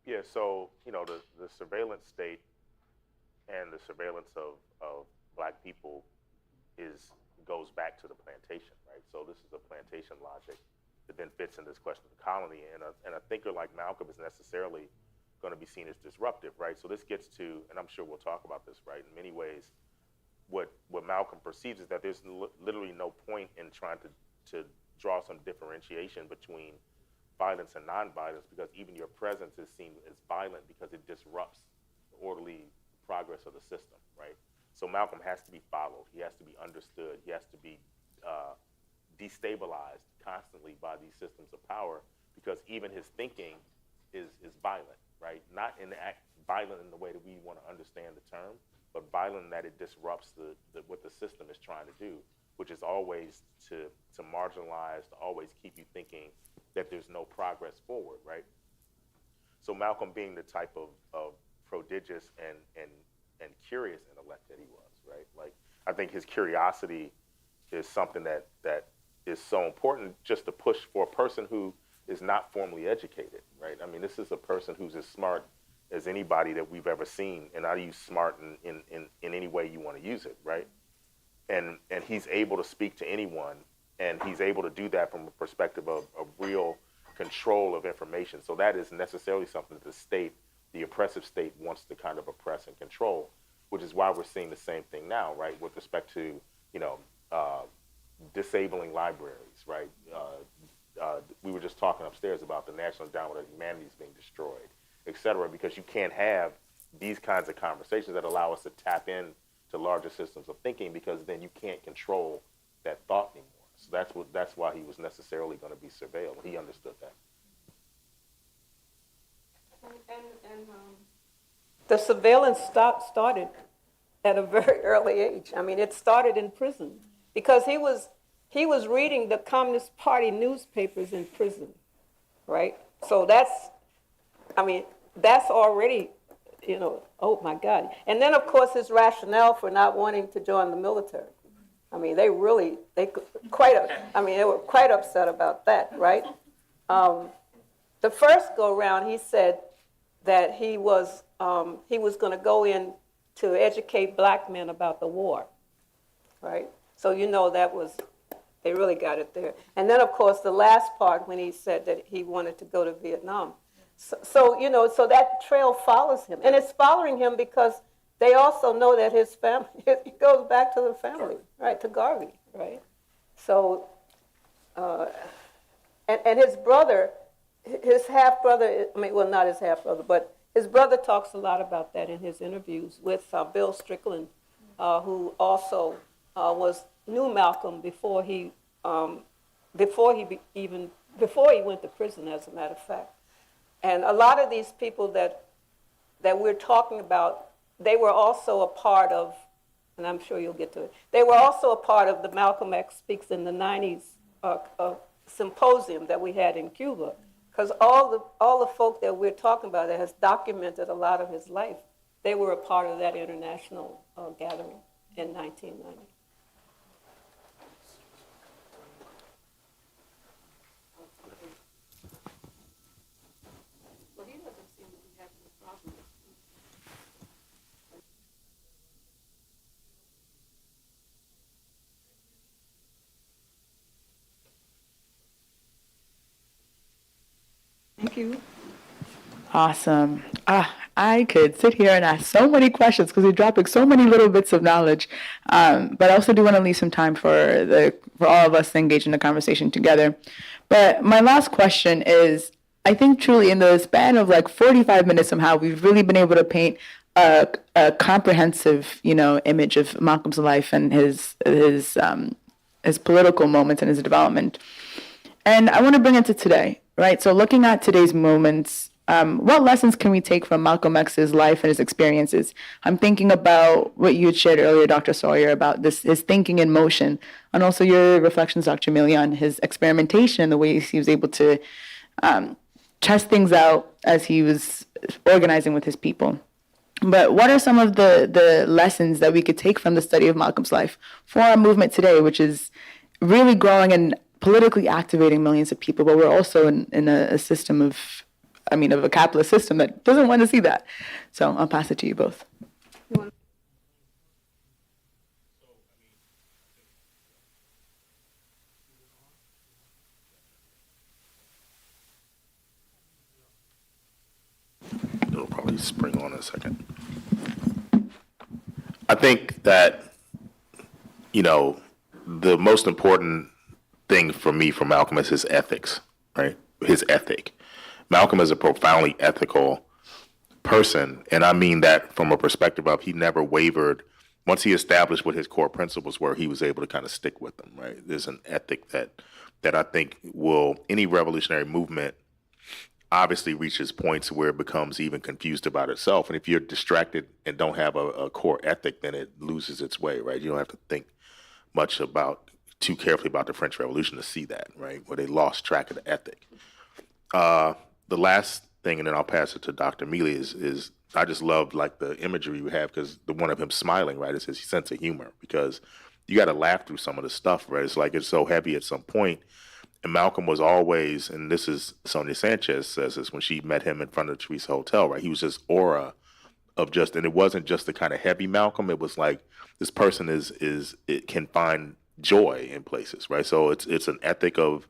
Yeah, so, the surveillance state and the surveillance of Black people goes back to the plantation, right? So this is a plantation logic that then fits in this question of the colony. And a thinker like Malcolm is necessarily going to be seen as disruptive, right? So this gets to, and I'm sure we'll talk about this, right? In many ways, what Malcolm perceives is that there's literally no point in trying to draw some differentiation between violence and nonviolence, because even your presence is seen as violent because it disrupts the orderly progress of the system, right? So Malcolm has to be followed. He has to be understood. He has to be destabilized constantly by these systems of power, because even his thinking is violent, right? Not violent in the way that we want to understand the term, but violent in that it disrupts what the system is trying to do, which is always to marginalize, to always keep you thinking that there's no progress forward, right? So Malcolm, being the type of prodigious and curious intellect that he was, right? Like, I think his curiosity is something that is so important just to push for a person who is not formally educated, right? I mean, this is a person who's as smart as anybody that we've ever seen, and I use smart in any way you want to use it, right? And he's able to speak to anyone, and he's able to do that from a perspective of real control of information. So that is necessarily something that the state, the oppressive state, wants to kind of oppress and control, which is why we're seeing the same thing now, right, with respect to, disabling libraries, right? We were just talking upstairs about the National Endowment of Humanities being destroyed, et cetera, because you can't have these kinds of conversations that allow us to tap in to larger systems of thinking, because then you can't control that thought anymore. So that's why he was necessarily going to be surveilled. He understood that. The surveillance started at a very early age. I mean, it started in prison because he was reading the Communist Party newspapers in prison, right? So that's already, oh my God. And then, of course, his rationale for not wanting to join the military. I mean, they were quite upset about that, right? The first go round, he said that he was going to go in to educate black men about the war, right? So they really got it there. And then, of course, the last part when he said that he wanted to go to Vietnam. So that trail follows him. And it's following him because they also know that his family, it goes back to the family, right, to Garvey, right? So, and his brother, his half-brother, not his half-brother, but his brother talks a lot about that in his interviews with Bill Strickland, who also knew Malcolm before he went to prison, as a matter of fact. And a lot of these people that we're talking about, they were also a part of, and I'm sure you'll get to it, they were also a part of the Malcolm X Speaks in the 90s symposium that we had in Cuba. Because all the folk that we're talking about that has documented a lot of his life, they were a part of that international gathering in 1990. Well, he doesn't seem to be having a problem. Thank you. Awesome. I could sit here and ask so many questions because we're dropping so many little bits of knowledge. But I also do want to leave some time for all of us to engage in the conversation together. But my last question is, I think truly in the span of like 45 minutes somehow, we've really been able to paint a comprehensive, image of Malcolm's life and his political moments and his development. And I want to bring it to today. Right. So looking at today's moments, what lessons can we take from Malcolm X's life and his experiences? I'm thinking about what you had shared earlier, Dr. Sawyer, about his thinking in motion, and also your reflections, Dr. Mealy, on his experimentation and the way he was able to test things out as he was organizing with his people. But what are some of the lessons that we could take from the study of Malcolm's life for our movement today, which is really growing and politically activating millions of people, but we're also in a system of a capitalist system that doesn't want to see that. So I'll pass it to you both. It'll probably spring on in a second. I think that, the most important thing for me from Malcolm is his ethics, right? His ethic. Malcolm is a profoundly ethical person, and I mean that from a perspective of he never wavered. Once he established what his core principles were, he was able to kind of stick with them, right? There's an ethic that I think any revolutionary movement obviously reaches points where it becomes even confused about itself. And if you're distracted and don't have a core ethic, then it loses its way, right? You don't have to think much too carefully about the French Revolution to see that, right? Where they lost track of the ethic. The last thing, and then I'll pass it to Dr. Mealy, is I just loved like the imagery you have, because the one of him smiling, right, is his sense of humor, because you got to laugh through some of the stuff, right? It's like it's so heavy at some point. And Malcolm was always, and this is Sonia Sanchez says this when she met him in front of the Teresa Hotel, right? He was just aura of just, and it wasn't just the kind of heavy Malcolm. It was like this person it can find joy in places, right? So it's an ethic of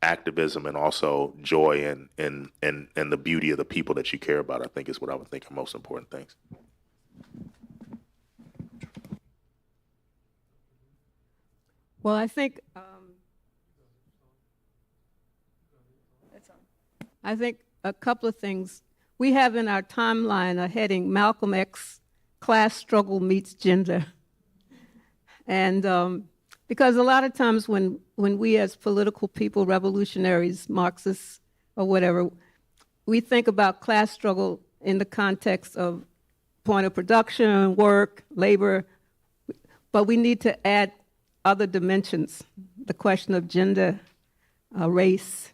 activism and also joy and the beauty of the people that you care about, I think is what I would think are most important things. Well, I think a couple of things. We have in our timeline a heading, Malcolm X, Class Struggle Meets Gender. And Because a lot of times when we as political people, revolutionaries, Marxists, or whatever, we think about class struggle in the context of point of production, work, labor, but we need to add other dimensions, the question of gender, race,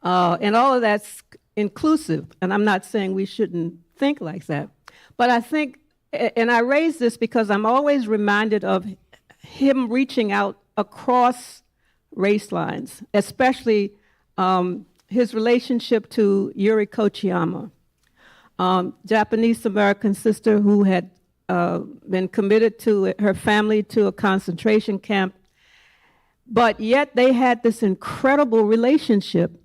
and all of that's inclusive. And I'm not saying we shouldn't think like that. But I think, and I raise this because I'm always reminded of him reaching out across race lines, especially his relationship to Yuri Kochiyama, Japanese-American sister who had been committed to her family to a concentration camp. But yet they had this incredible relationship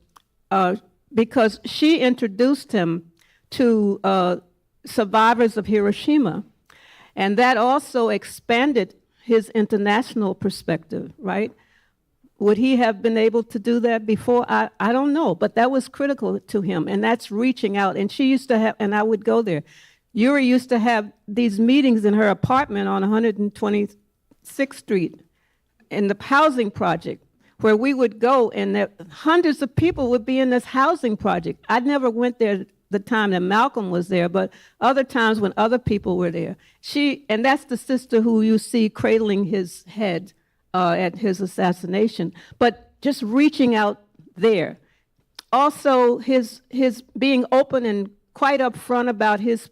because she introduced him to survivors of Hiroshima. And that also expanded his international perspective, right? Would he have been able to do that before? I don't know, but that was critical to him, and that's reaching out. And she used to have, and I would go there. Yuri used to have these meetings in her apartment on 126th Street in the housing project, where we would go, and hundreds of people would be in this housing project. I never went there the time that Malcolm was there, but other times when other people were there. And that's the sister who you see cradling his head at his assassination, but just reaching out there. Also, his being open and quite upfront about his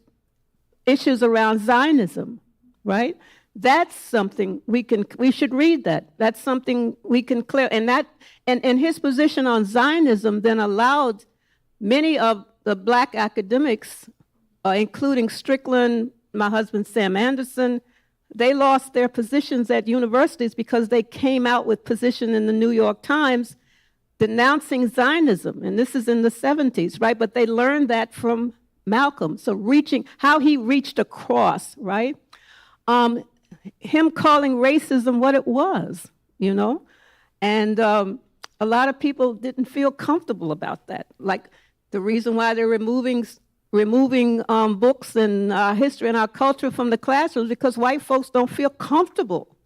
issues around Zionism, right? That's something we should read that. That's something we can clear. And his position on Zionism then allowed many of the Black academics, including Strickland, my husband Sam Anderson, they lost their positions at universities because they came out with position in the New York Times denouncing Zionism. And this is in the 70s, right? But they learned that from Malcolm. So how he reached across, right? Him calling racism what it was, you know? And a lot of people didn't feel comfortable about that. Like the reason why they're removing books and our history and our culture from the classrooms because white folks don't feel comfortable.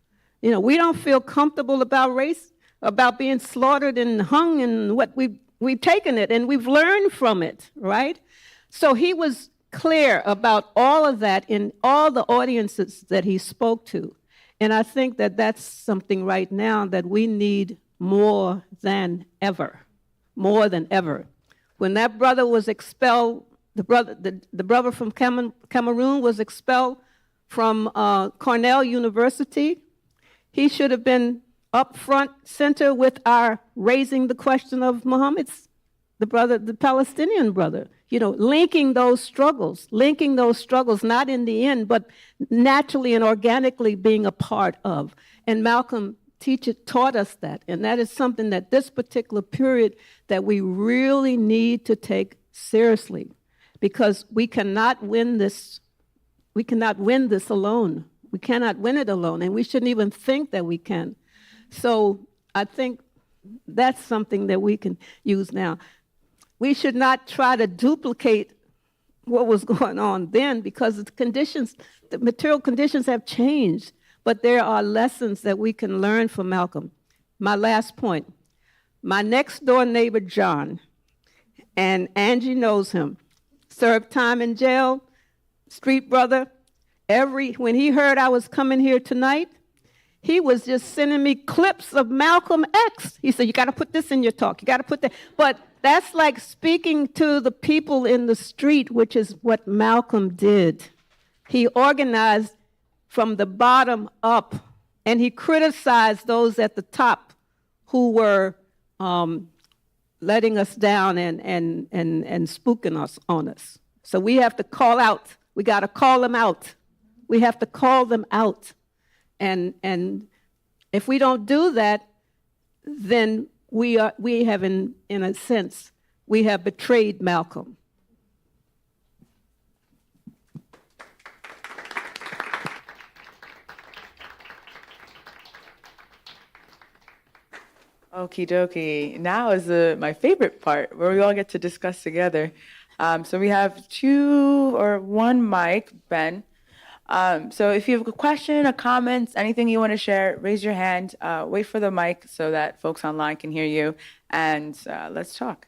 You know, we don't feel comfortable about race, about being slaughtered and hung and what we've taken it and we've learned from it, right? So he was clear about all of that in all the audiences that he spoke to. And I think that that's something right now that we need more than ever, more than ever. When that brother was expelled, the brother from Cameroon was expelled from Cornell University, he should have been up front center with our raising the question of Muhammad's, the Palestinian brother, you know, linking those struggles, not in the end, but naturally and organically being a part of. And Malcolm taught us that. And that is something that this particular period that we really need to take seriously, because we cannot win this. We cannot win this alone. We cannot win it alone, and we shouldn't even think that we can. So I think that's something that we can use now. We should not try to duplicate what was going on then, because the material conditions have changed, but there are lessons that we can learn from Malcolm. My last point, my next door neighbor, John, and Angie knows him, served time in jail, street brother. When he heard I was coming here tonight, he was just sending me clips of Malcolm X. He said, you got to put this in your talk. You got to put that. But that's like speaking to the people in the street, which is what Malcolm did. He organized from the bottom up, and he criticized those at the top who were letting us down and spooking on us. So we have to call out. We got to call them out. We have to call them out. And if we don't do that, then we have, in a sense, we have betrayed Malcolm. Okie dokie. Now is my favorite part where we all get to discuss together. So we have one mic, Ben. So if you have a question, a comment, anything you want to share, raise your hand. Wait for the mic so that folks online can hear you, and let's talk.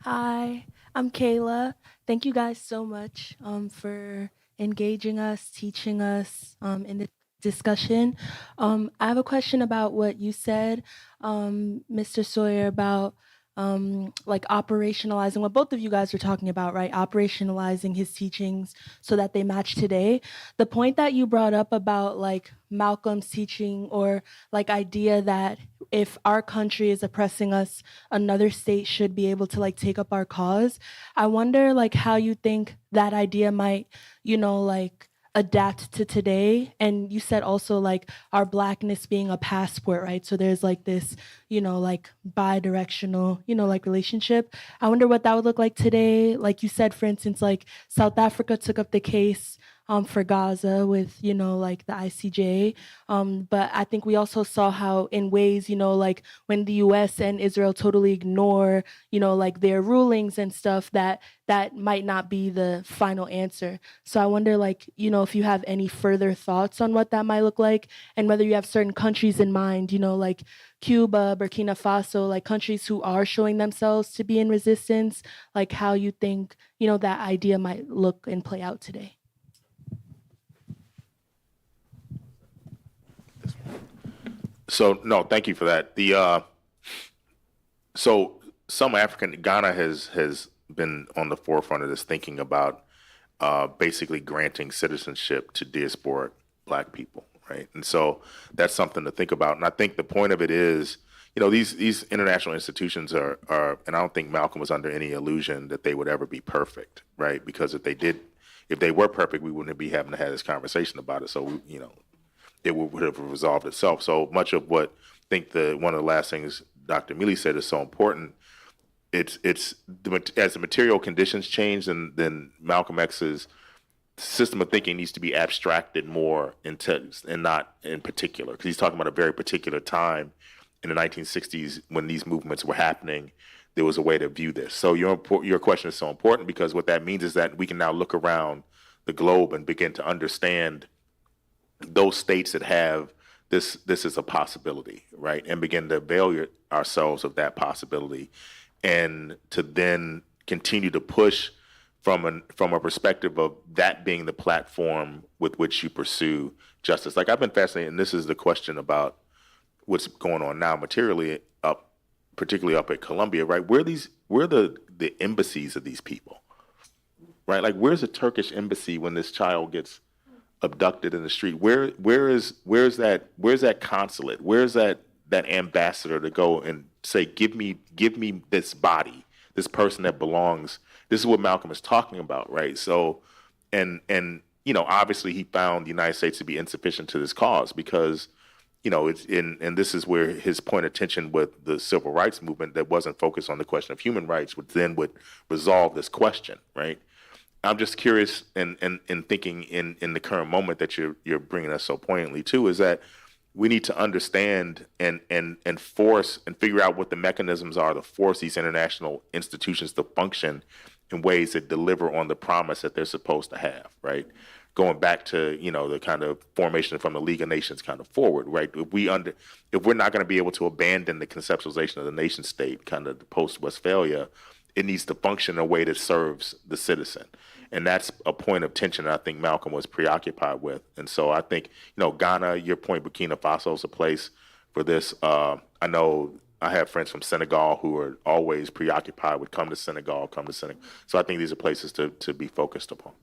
Hi, I'm Kayla. Thank you guys so much for engaging us, teaching us in the discussion. I have a question about what you said, Mr. Sawyer, about like operationalizing what both of you guys are talking about, right? Operationalizing his teachings so that they match today. The point that you brought up about like Malcolm's teaching or like idea that if our country is oppressing us, another state should be able to like take up our cause. I wonder like how you think that idea might, like adapt to today. And you said also like our Blackness being a passport, right? So there's like this, like bi-directional, like relationship. I wonder what that would look like today. Like you said, for instance, like South Africa took up the case for Gaza with, like the ICJ. But I think we also saw how in ways, like when the US and Israel totally ignore, like their rulings and stuff, that might not be the final answer. So I wonder, like, if you have any further thoughts on what that might look like and whether you have certain countries in mind, like Cuba, Burkina Faso, like countries who are showing themselves to be in resistance, like how you think, that idea might look and play out today. So no, thank you for that. So some Ghana has been on the forefront of this, thinking about basically granting citizenship to diasporic Black people, right? And so that's something to think about. And I think the point of it is, these international institutions are, and I don't think Malcolm was under any illusion that they would ever be perfect, right? Because if they were perfect, we wouldn't be having to have this conversation about it. So it would have resolved itself. So much of what I think one of the last things Dr. Mealy said is so important. As the material conditions change, then Malcolm X's system of thinking needs to be abstracted more into and not in particular, because he's talking about a very particular time in the 1960s when these movements were happening. There was a way to view this. So your question is so important, because what that means is that we can now look around the globe and begin to understand those states that have this is a possibility, right? And begin to avail ourselves of that possibility, and to then continue to push from a perspective of that being the platform with which you pursue justice. Like, I've been fascinated, and this is the question about what's going on now materially particularly up at Columbia, right? Where are the embassies of these people, right? Like, where's the Turkish embassy when this child gets abducted in the street? Where's that consulate? Where's that ambassador to go and say, give me this body, this person that belongs? This is what Malcolm is talking about, right? So, and obviously he found the United States to be insufficient to this cause, because and this is where his point of tension with the civil rights movement, that wasn't focused on the question of human rights, would resolve this question, right? I'm just curious, and thinking in the current moment that you're bringing us so poignantly to, is that we need to understand and force and figure out what the mechanisms are to force these international institutions to function in ways that deliver on the promise that they're supposed to have, right? Going back to the kind of formation from the League of Nations kind of forward, right? If we're not going to be able to abandon the conceptualization of the nation state, kind of the post-Westphalia, it needs to function in a way that serves the citizen. And that's a point of tension that I think Malcolm was preoccupied with. And so I think, Ghana, your point, Burkina Faso is a place for this. I know I have friends from Senegal who are always preoccupied with come to Senegal. So I think these are places to be focused upon.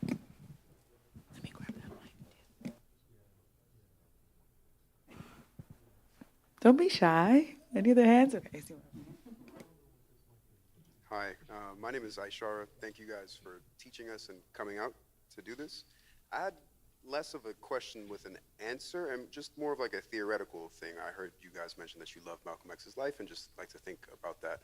Let me grab that mic. Don't be shy. Any other hands? Okay. Hi, my name is Aishara. Thank you guys for teaching us and coming out to do this. I had less of a question with an answer and just more of like a theoretical thing. I heard you guys mention that you love Malcolm X's life and just like to think about that.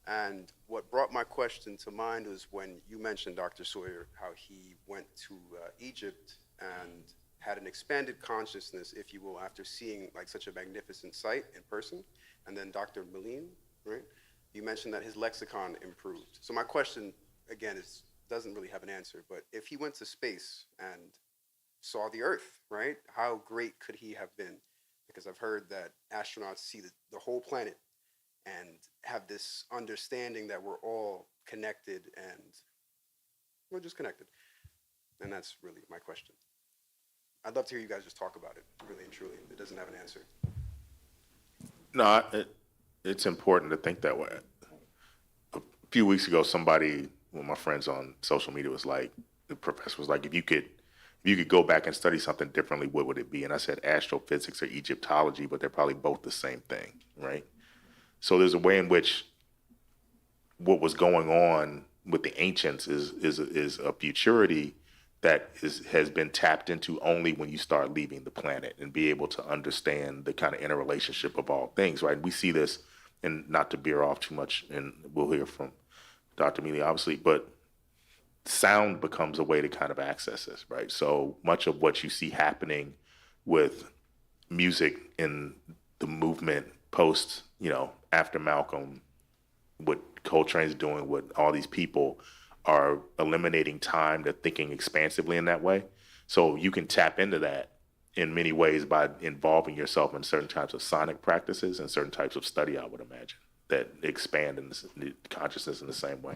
And what brought my question to mind was when you mentioned, Dr. Sawyer, how he went to Egypt and had an expanded consciousness, if you will, after seeing like such a magnificent sight in person. And then Dr. Mealy, right? you mentioned that his lexicon improved. So my question, again, doesn't really have an answer, but if he went to space and saw the Earth, right, how great could he have been? Because I've heard that astronauts see the whole planet and have this understanding that we're all connected and we're just connected. And that's really my question. I'd love to hear you guys just talk about it, really and truly. It doesn't have an answer. No, it's important to think that way. A few weeks ago, one of my friends on social media was like, the professor was like, if you could go back and study something differently, what would it be? And I said astrophysics or Egyptology, but they're probably both the same thing, right? So there's a way in which what was going on with the ancients is a futurity that has been tapped into only when you start leaving the planet and be able to understand the kind of interrelationship of all things, right? We see this, and not to veer off too much, and we'll hear from Dr. Mealy, obviously, but sound becomes a way to kind of access this, right? So much of what you see happening with music in the movement post, after Malcolm, what Coltrane's doing, what all these people are eliminating time to thinking expansively in that way. So you can tap into that in many ways by involving yourself in certain types of sonic practices and certain types of study, I would imagine, that expand in the consciousness in the same way.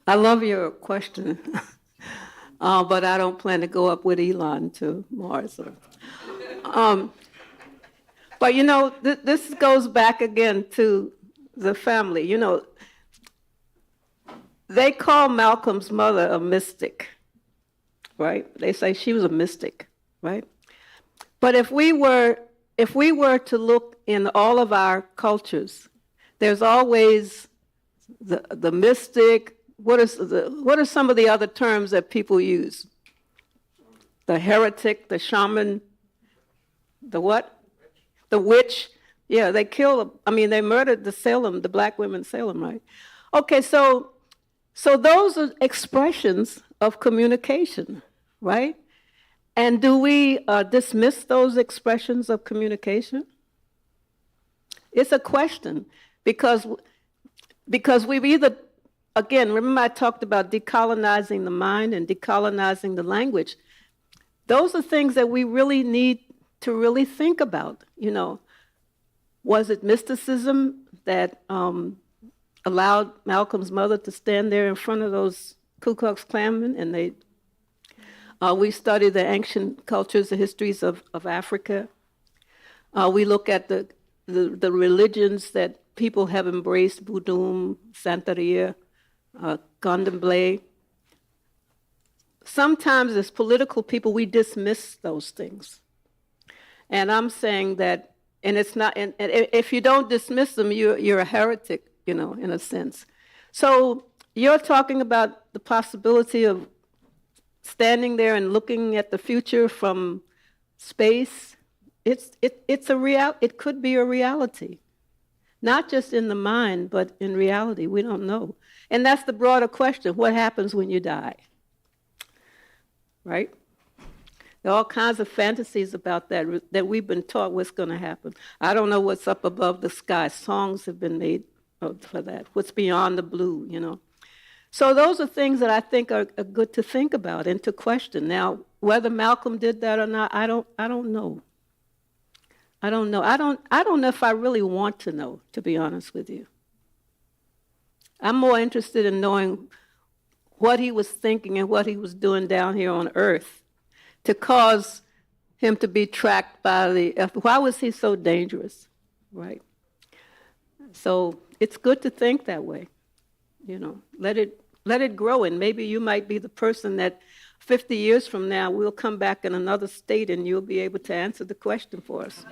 I love your question, but I don't plan to go up with Elon to Mars. But this goes back again to the family. They call Malcolm's mother a mystic, right? They say she was a mystic, right? But if we were to look in all of our cultures, there's always the mystic. What are some of the other terms that people use? The heretic, the shaman, the what? The witch. Yeah, they murdered the black women in Salem, right? Okay, so those are expressions of communication, right? And do we dismiss those expressions of communication? It's a question because we've either, again, remember I talked about decolonizing the mind and decolonizing the language. Those are things that we really need to really think about. Was it mysticism that allowed Malcolm's mother to stand there in front of those Ku Klux Klanmen? And we study the ancient cultures, the histories of Africa. We look at the religions that people have embraced, Voodoo, Santeria, Candomblé. Sometimes as political people, we dismiss those things. And I'm saying that, and it's not, and if you don't dismiss them, you're a heretic, in a sense. So you're talking about the possibility of standing there and looking at the future from space. It could be a reality, not just in the mind, but in reality. We don't know. And that's the broader question. What happens when you die? Right? There are all kinds of fantasies about that we've been taught what's going to happen. I don't know what's up above the sky. Songs have been made for that. What's beyond the blue, So those are things that I think are good to think about and to question. Now, whether Malcolm did that or not, I don't know. I don't know. I don't know if I really want to know, to be honest with you. I'm more interested in knowing what he was thinking and what he was doing down here on Earth to cause him to be tracked by the FBI. Why was he so dangerous, right? So it's good to think that way, let it grow, and maybe you might be the person that 50 years from now we'll come back in another state and you'll be able to answer the question for us.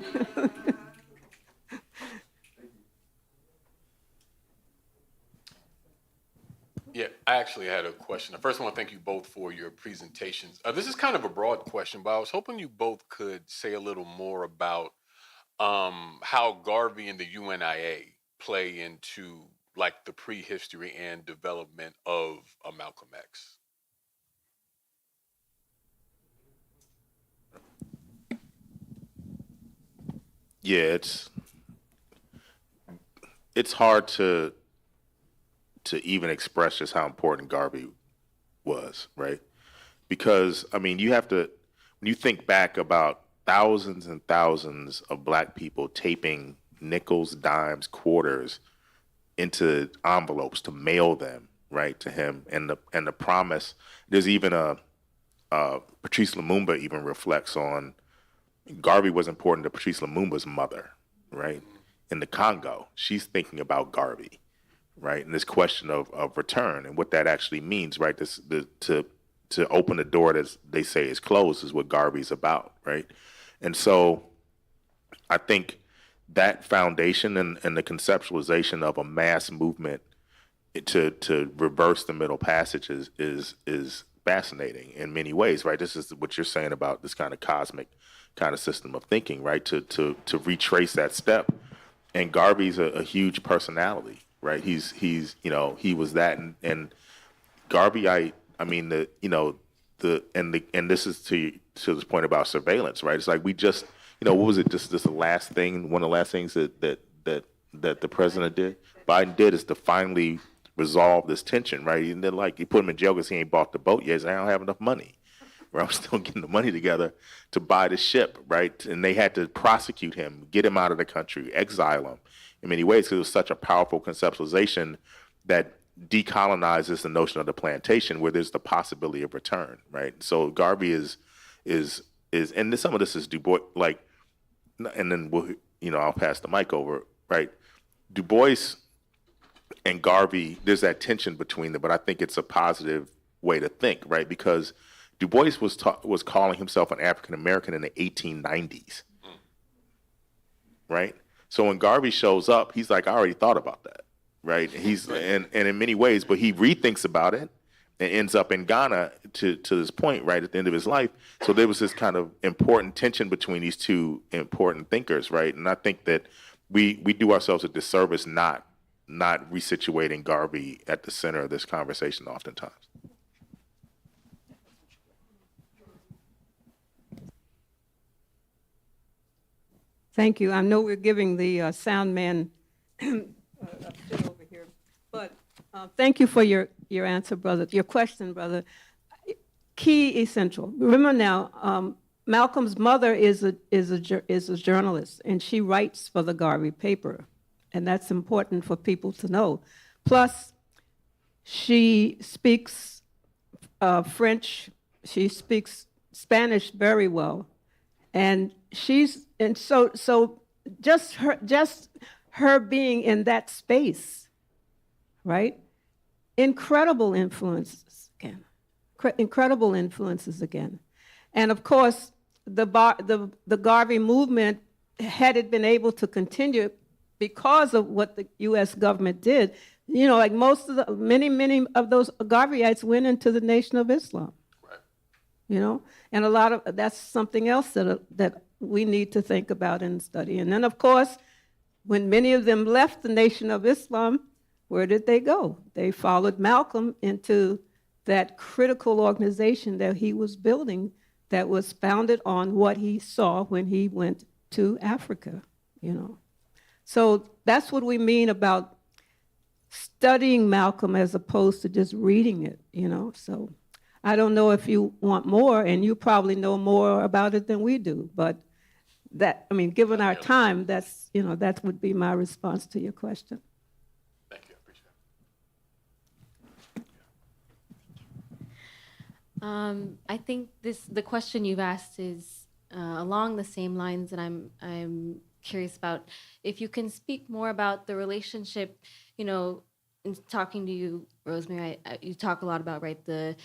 Yeah, I actually had a question. First, I want to thank you both for your presentations. This is kind of a broad question, but I was hoping you both could say a little more about how Garvey and the UNIA play into the prehistory and development of Malcolm X. Yeah, it's hard to even express just how important Garvey was, right? Because I mean, you have to, when you think back about thousands and thousands of black people taping nickels, dimes, quarters into envelopes to mail them, right, to him, and the promise. There's even Patrice Lumumba even reflects on Garvey was important to Patrice Lumumba's mother, right, in the Congo. She's thinking about Garvey, right, and this question of return and what that actually means, right. To open the door that they say is closed is what Garvey's about, right, and so I think that foundation and the conceptualization of a mass movement to reverse the Middle Passage is fascinating in many ways, right? This is what you're saying about this kind of cosmic kind of system of thinking, right? To retrace that step, and Garvey's a huge personality, right? He's he was that, and Garvey, I mean and this is to this point about surveillance, right? It's like we just what was it? Just the last thing, one of the last things that the president did, Biden did, is to finally resolve this tension, right? And then he put him in jail because he ain't bought the boat yet. He said, I don't have enough money. Right? I'm still getting the money together to buy the ship, right? And they had to prosecute him, get him out of the country, exile him in many ways, because it was such a powerful conceptualization that decolonizes the notion of the plantation, where there's the possibility of return, right? So Garvey is and some of this is Du Bois, and then I'll pass the mic over, right? Du Bois and Garvey, there's that tension between them, but I think it's a positive way to think, right? Because Du Bois was calling himself an African American in the 1890s, right? So when Garvey shows up, he's like, I already thought about that, right? And in many ways, but he rethinks about it and ends up in Ghana to this point, right at the end of his life. So there was this kind of important tension between these two important thinkers, right? And I think that we do ourselves a disservice not resituating Garvey at the center of this conversation oftentimes. Thank you. I know we're giving the sound man a fit over here, but thank you for your answer, brother, your question, brother. Key essential. Remember now, Malcolm's mother is a journalist, and she writes for the Garvey paper, and that's important for people to know. Plus, she speaks French, she speaks Spanish very well, and so just her being in that space, right? Incredible influences again. Incredible influences again. And of course, the Garvey movement, had it been able to continue because of what the U.S. government did, like many of those Garveyites went into the Nation of Islam. Right. And a lot of that's something else that we need to think about and study. And then, of course, when many of them left the Nation of Islam, where did they go? They followed Malcolm into that critical organization that he was building, that was founded on what he saw when he went to Africa, So that's what we mean about studying Malcolm as opposed to just reading it, So I don't know if you want more, and you probably know more about it than we do, but given our time, that would be my response to your question. Thank you. I appreciate it. I think the question you've asked is along the same lines that I'm curious about. If you can speak more about the relationship, in talking to you, Rosemary, you talk a lot about, right, the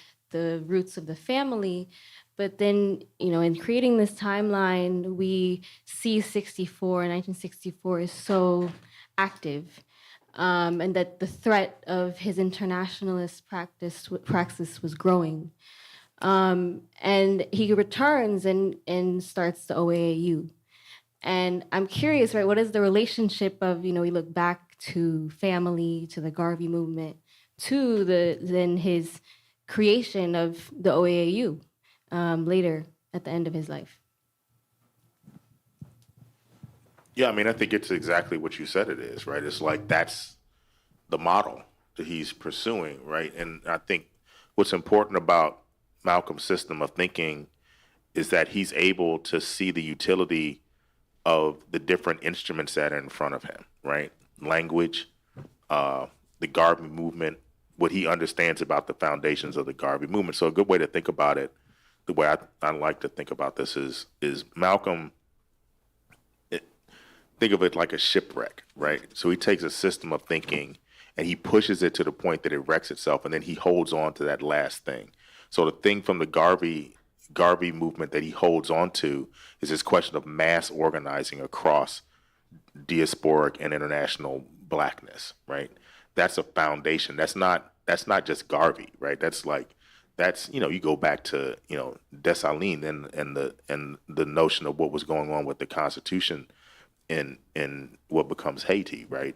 roots of the family, but then, in creating this timeline, we see 1964 is so active, and that the threat of his internationalist praxis was growing. And he returns and starts the OAAU. And I'm curious, right, what is the relationship of, we look back to family, to the Garvey movement, to then his creation of the OAAU later at the end of his life? Yeah, I mean, I think it's exactly what you said it is, right? It's like that's the model that he's pursuing, right? And I think what's important about Malcolm's system of thinking is that he's able to see the utility of the different instruments that are in front of him, right? Language, the Garvey movement, what he understands about the foundations of the Garvey movement. So a good way to think about it, the way I like to think about this is Malcolm, think of it like a shipwreck, right? So he takes a system of thinking and he pushes it to the point that it wrecks itself, and then he holds on to that last thing. So the thing from the Garvey movement that he holds on to is this question of mass organizing across diasporic and international blackness, right? That's a foundation. That's not just Garvey, right? That's you go back to Dessalines and the notion of what was going on with the Constitution in what becomes Haiti, right?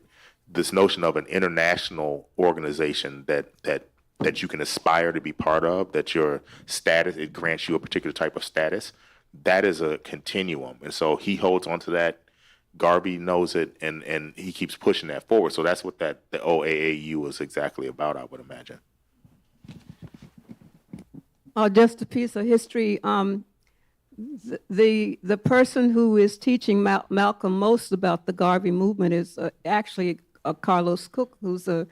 This notion of an international organization that you can aspire to be part of, that your status, it grants you a particular type of status, that is a continuum. And so he holds on to that. Garvey knows it, and he keeps pushing that forward. So that's what the OAAU is exactly about, I would imagine. Just a piece of history. The person who is teaching Malcolm most about the Garvey movement is actually Carlos Cook, who's a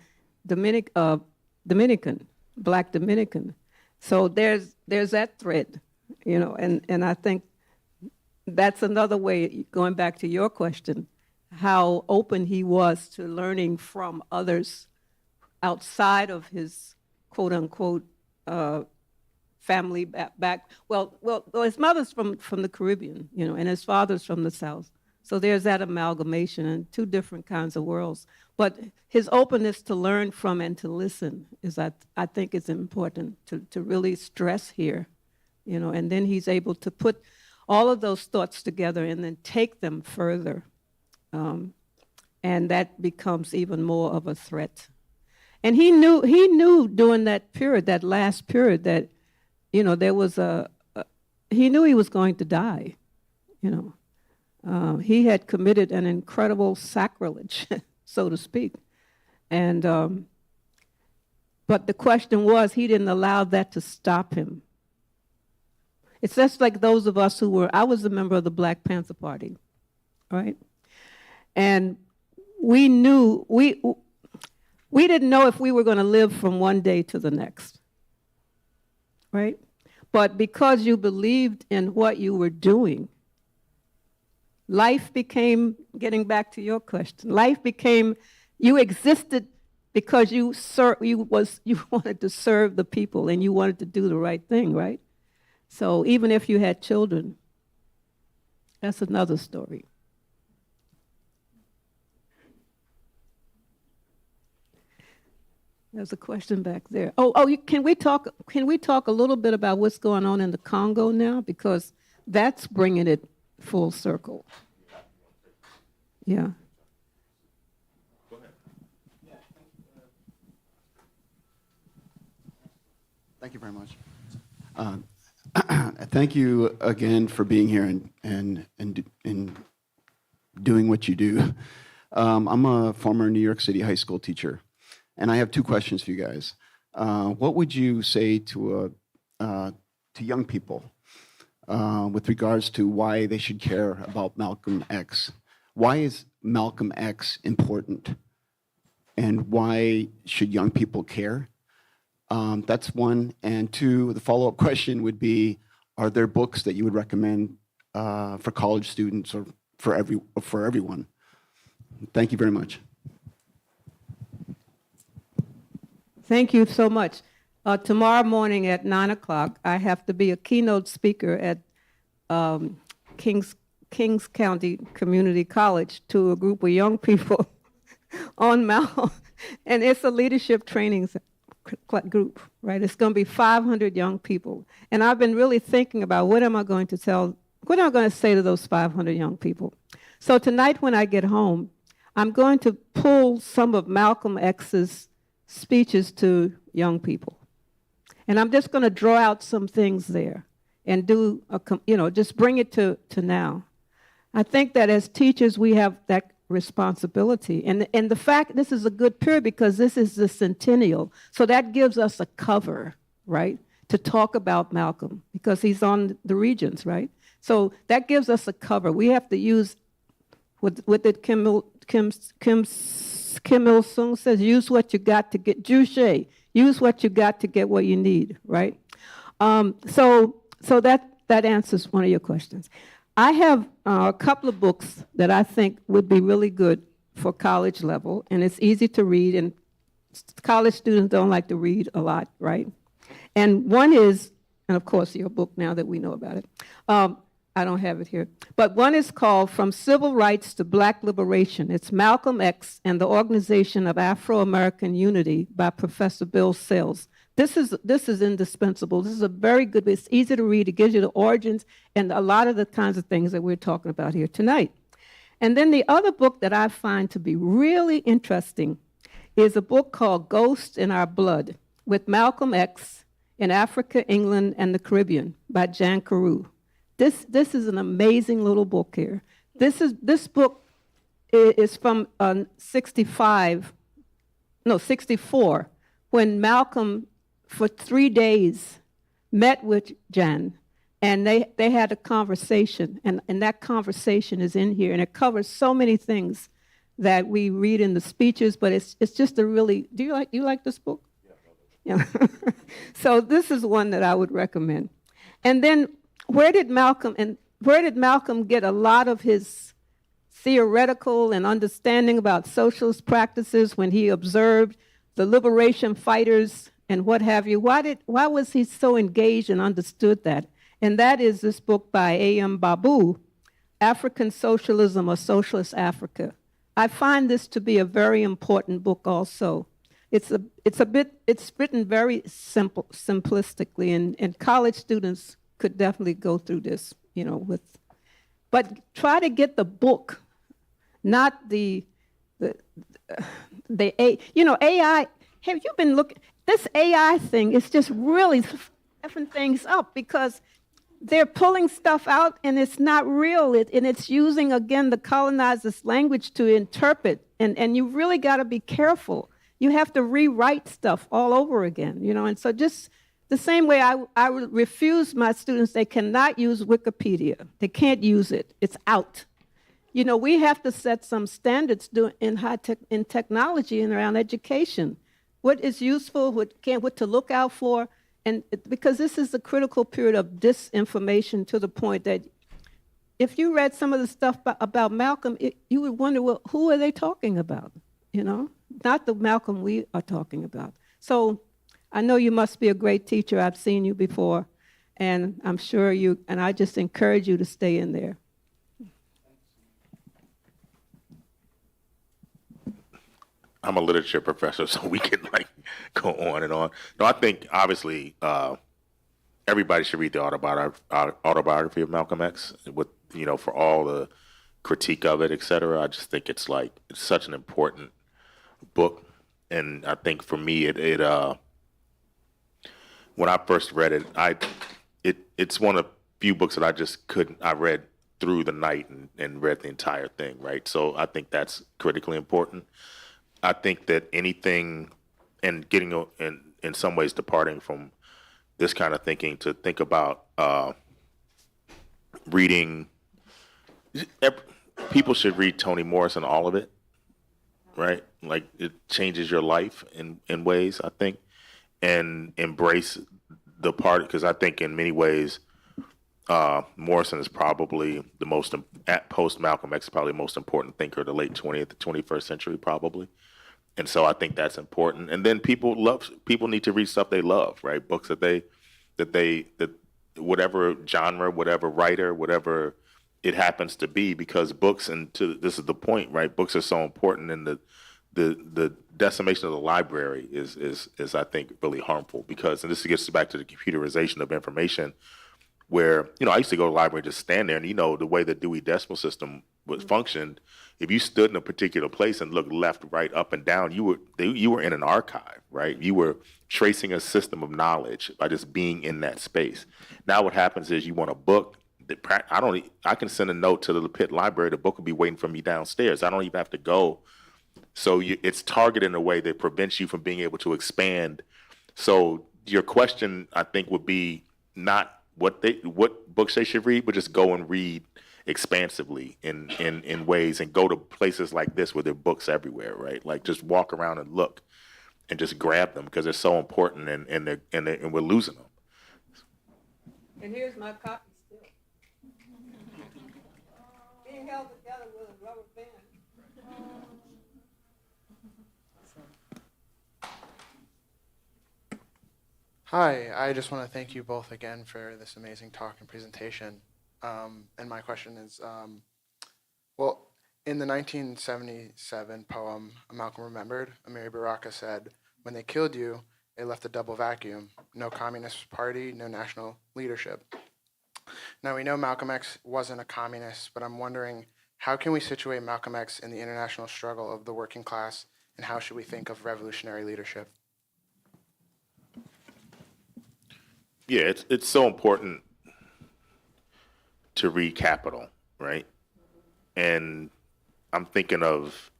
Dominican, Black Dominican. So there's that thread, and I think that's another way, going back to your question, how open he was to learning from others outside of his quote unquote family back. Well, his mother's from the Caribbean, and his father's from the South. So there's that amalgamation and two different kinds of worlds. But his openness to learn from and to listen is, I think, is important to really stress here, and then he's able to put all of those thoughts together and then take them further. And that becomes even more of a threat. And he knew during that period, that last period, that, there was he knew he was going to die, He had committed an incredible sacrilege, so to speak. And, but the question was, he didn't allow that to stop him. It's just like those of us I was a member of the Black Panther Party, right? And we knew, we didn't know if we were going to live from one day to the next, right? But because you believed in what you were doing, life became, getting back to your question, life became, you existed because you wanted to serve the people and you wanted to do the right thing, right? So even if you had children, that's another story. There's a question back there. Can we talk a little bit about what's going on in the Congo now? Because that's bringing it full circle. Yeah. Go ahead. Thank you very much. Thank you again for being here and doing what you do. I'm a former New York City high school teacher, and I have two questions for you guys. What would you say to young people with regards to why they should care about Malcolm X? Why is Malcolm X important, and why should young people care? That's one. And two, the follow-up question would be, are there books that you would recommend for college students or for everyone? Thank you very much. Thank you so much. Tomorrow morning at 9 o'clock, I have to be a keynote speaker at Kings County Community College to a group of young people on Malcolm, and it's a leadership training group, right? It's going to be 500 young people. And I've been really thinking about what am I going to say to those 500 young people. So tonight when I get home, I'm going to pull some of Malcolm X's speeches to young people. And I'm just going to draw out some things there and do, just bring it to now. I think that as teachers, we have that responsibility. And the fact, this is a good period because this is the centennial. So that gives us a cover, right, to talk about Malcolm because he's on the Regents, right? So that gives us a cover. We have to use, what did Kim Il-sung says, use what you got to get, Juche, use what you got to get what you need, right? So that answers one of your questions. I have a couple of books that I think would be really good for college level, and it's easy to read, and college students don't like to read a lot, right? And one is, and of course your book now that we know about it, I don't have it here, but one is called From Civil Rights to Black Liberation. It's Malcolm X and the Organization of Afro-American Unity by Professor Bill Sells. This is indispensable. This is a very good, it's easy to read. It gives you the origins and a lot of the kinds of things that we're talking about here tonight. And then the other book that I find to be really interesting is a book called Ghosts in Our Blood with Malcolm X in Africa, England, and the Caribbean by Jan Carew. This is an amazing little book here. This book is from 64, when Malcolm, for 3 days, met with Jan, and they had a conversation, and that conversation is in here, and it covers so many things that we read in the speeches, but it's just a really, you like this book? Yeah. So this is one that I would recommend. And then where did Malcolm get a lot of his theoretical and understanding about socialist practices when he observed the liberation fighters and what have you? Why was he so engaged and understood that? And that is this book by A.M. Babu, African Socialism or Socialist Africa. I find this to be a very important book also. It's written very simplistically, and college students could definitely go through this, but try to get the book, not the AI. Have you been looking? This AI thing is just really effing things up because they're pulling stuff out and it's not real, and it's using, again, the colonizers' language to interpret, and you really got to be careful. You have to rewrite stuff all over again, and so just the same way I would refuse my students, they cannot use Wikipedia. They can't use it. It's out. We have to set some standards in in technology and around education. What is useful, what to look out for, and because this is a critical period of disinformation to the point that if you read some of the stuff about Malcolm, you would wonder, well, who are they talking about? Not the Malcolm we are talking about. So I know you must be a great teacher. I've seen you before, and I'm sure and I just encourage you to stay in there. I'm a literature professor, so we can go on and on. No, I think obviously everybody should read the autobiography of Malcolm X with, for all the critique of it, et cetera. I just think it's such an important book. And I think for me, when I first read it, it's one of the few books that I read through the night and read the entire thing, right? So I think that's critically important. I think that anything, and getting in some ways departing from this kind of thinking to think about reading, people should read Toni Morrison, all of it, right? It changes your life in ways, I think, and embrace the part, because I think in many ways, Morrison is probably the most, at post Malcolm X, probably the most important thinker of the late 20th to 21st century, probably. And so I think that's important. And then people need to read stuff they love, right? Books that whatever genre, whatever writer, whatever it happens to be, because books, this is the point, right? Books are so important, and the decimation of the library is I think really harmful, because, and this gets back to the computerization of information, where, I used to go to the library and just stand there, and the way the Dewey Decimal System functioned, if you stood in a particular place and looked left, right, up, and down, you were in an archive, right? You were tracing a system of knowledge by just being in that space. Now what happens is you want a book, I can send a note to the Pitt Library. The book will be waiting for me downstairs. I don't even have to go. So it's targeted in a way that prevents you from being able to expand. So your question, I think, would be not what books they should read, but just go and read expansively in ways, and go to places like this where there are books everywhere, right? Like just walk around and look and just grab them because they're so important, and we're losing them. And here's my copy still. Being held together with a rubber band. Hi, I just want to thank you both again for this amazing talk and presentation. And my question is, well, in the 1977 poem, Malcolm Remembered, Amiri Baraka said, "When they killed you, they left a double vacuum. No Communist Party, no national leadership." Now, we know Malcolm X wasn't a communist, but I'm wondering, how can we situate Malcolm X in the international struggle of the working class, and how should we think of revolutionary leadership? Yeah, it's so important to read Capital, right? And I'm thinking of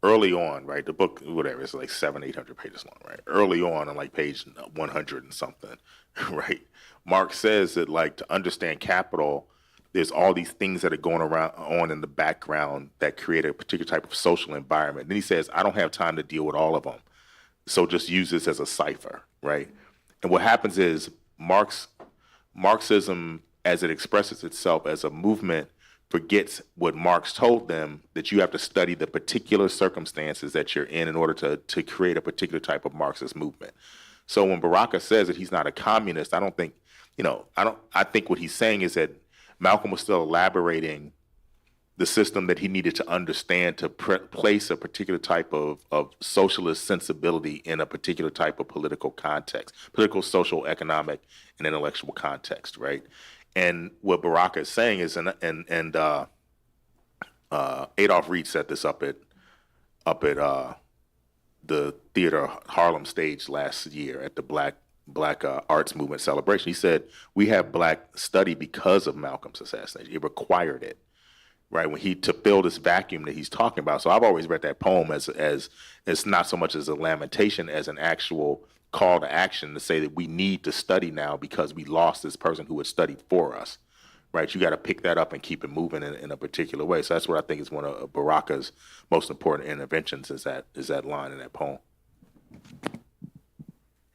early on, right? The book, whatever, it's like 700-800 pages long, right? Early on like page 100 and something, right? Marx says that, like, to understand Capital, there's all these things that are going on in the background that create a particular type of social environment. Then he says, I don't have time to deal with all of them, so just use this as a cipher, right? And what happens is Marxism, as it expresses itself as a movement, forgets what Marx told them, that you have to study the particular circumstances that you're in order to create a particular type of Marxist movement. So when Baraka says that he's not a communist, I think what he's saying is that Malcolm was still elaborating the system that he needed to understand to place a particular type of socialist sensibility in a particular type of political context, political, social, economic, and intellectual context, right? And what Baraka is saying is, and Adolf Reed set this up at the Theater Harlem stage last year at the Black Arts Movement celebration. He said, we have Black study because of Malcolm's assassination. It required it, right? To fill this vacuum that he's talking about. So I've always read that poem as not so much as a lamentation as an actual call to action to say that we need to study now because we lost this person who had studied for us, right? You got to pick that up and keep it moving in a particular way. So that's what I think is one of Baraka's most important interventions, is that line in that poem.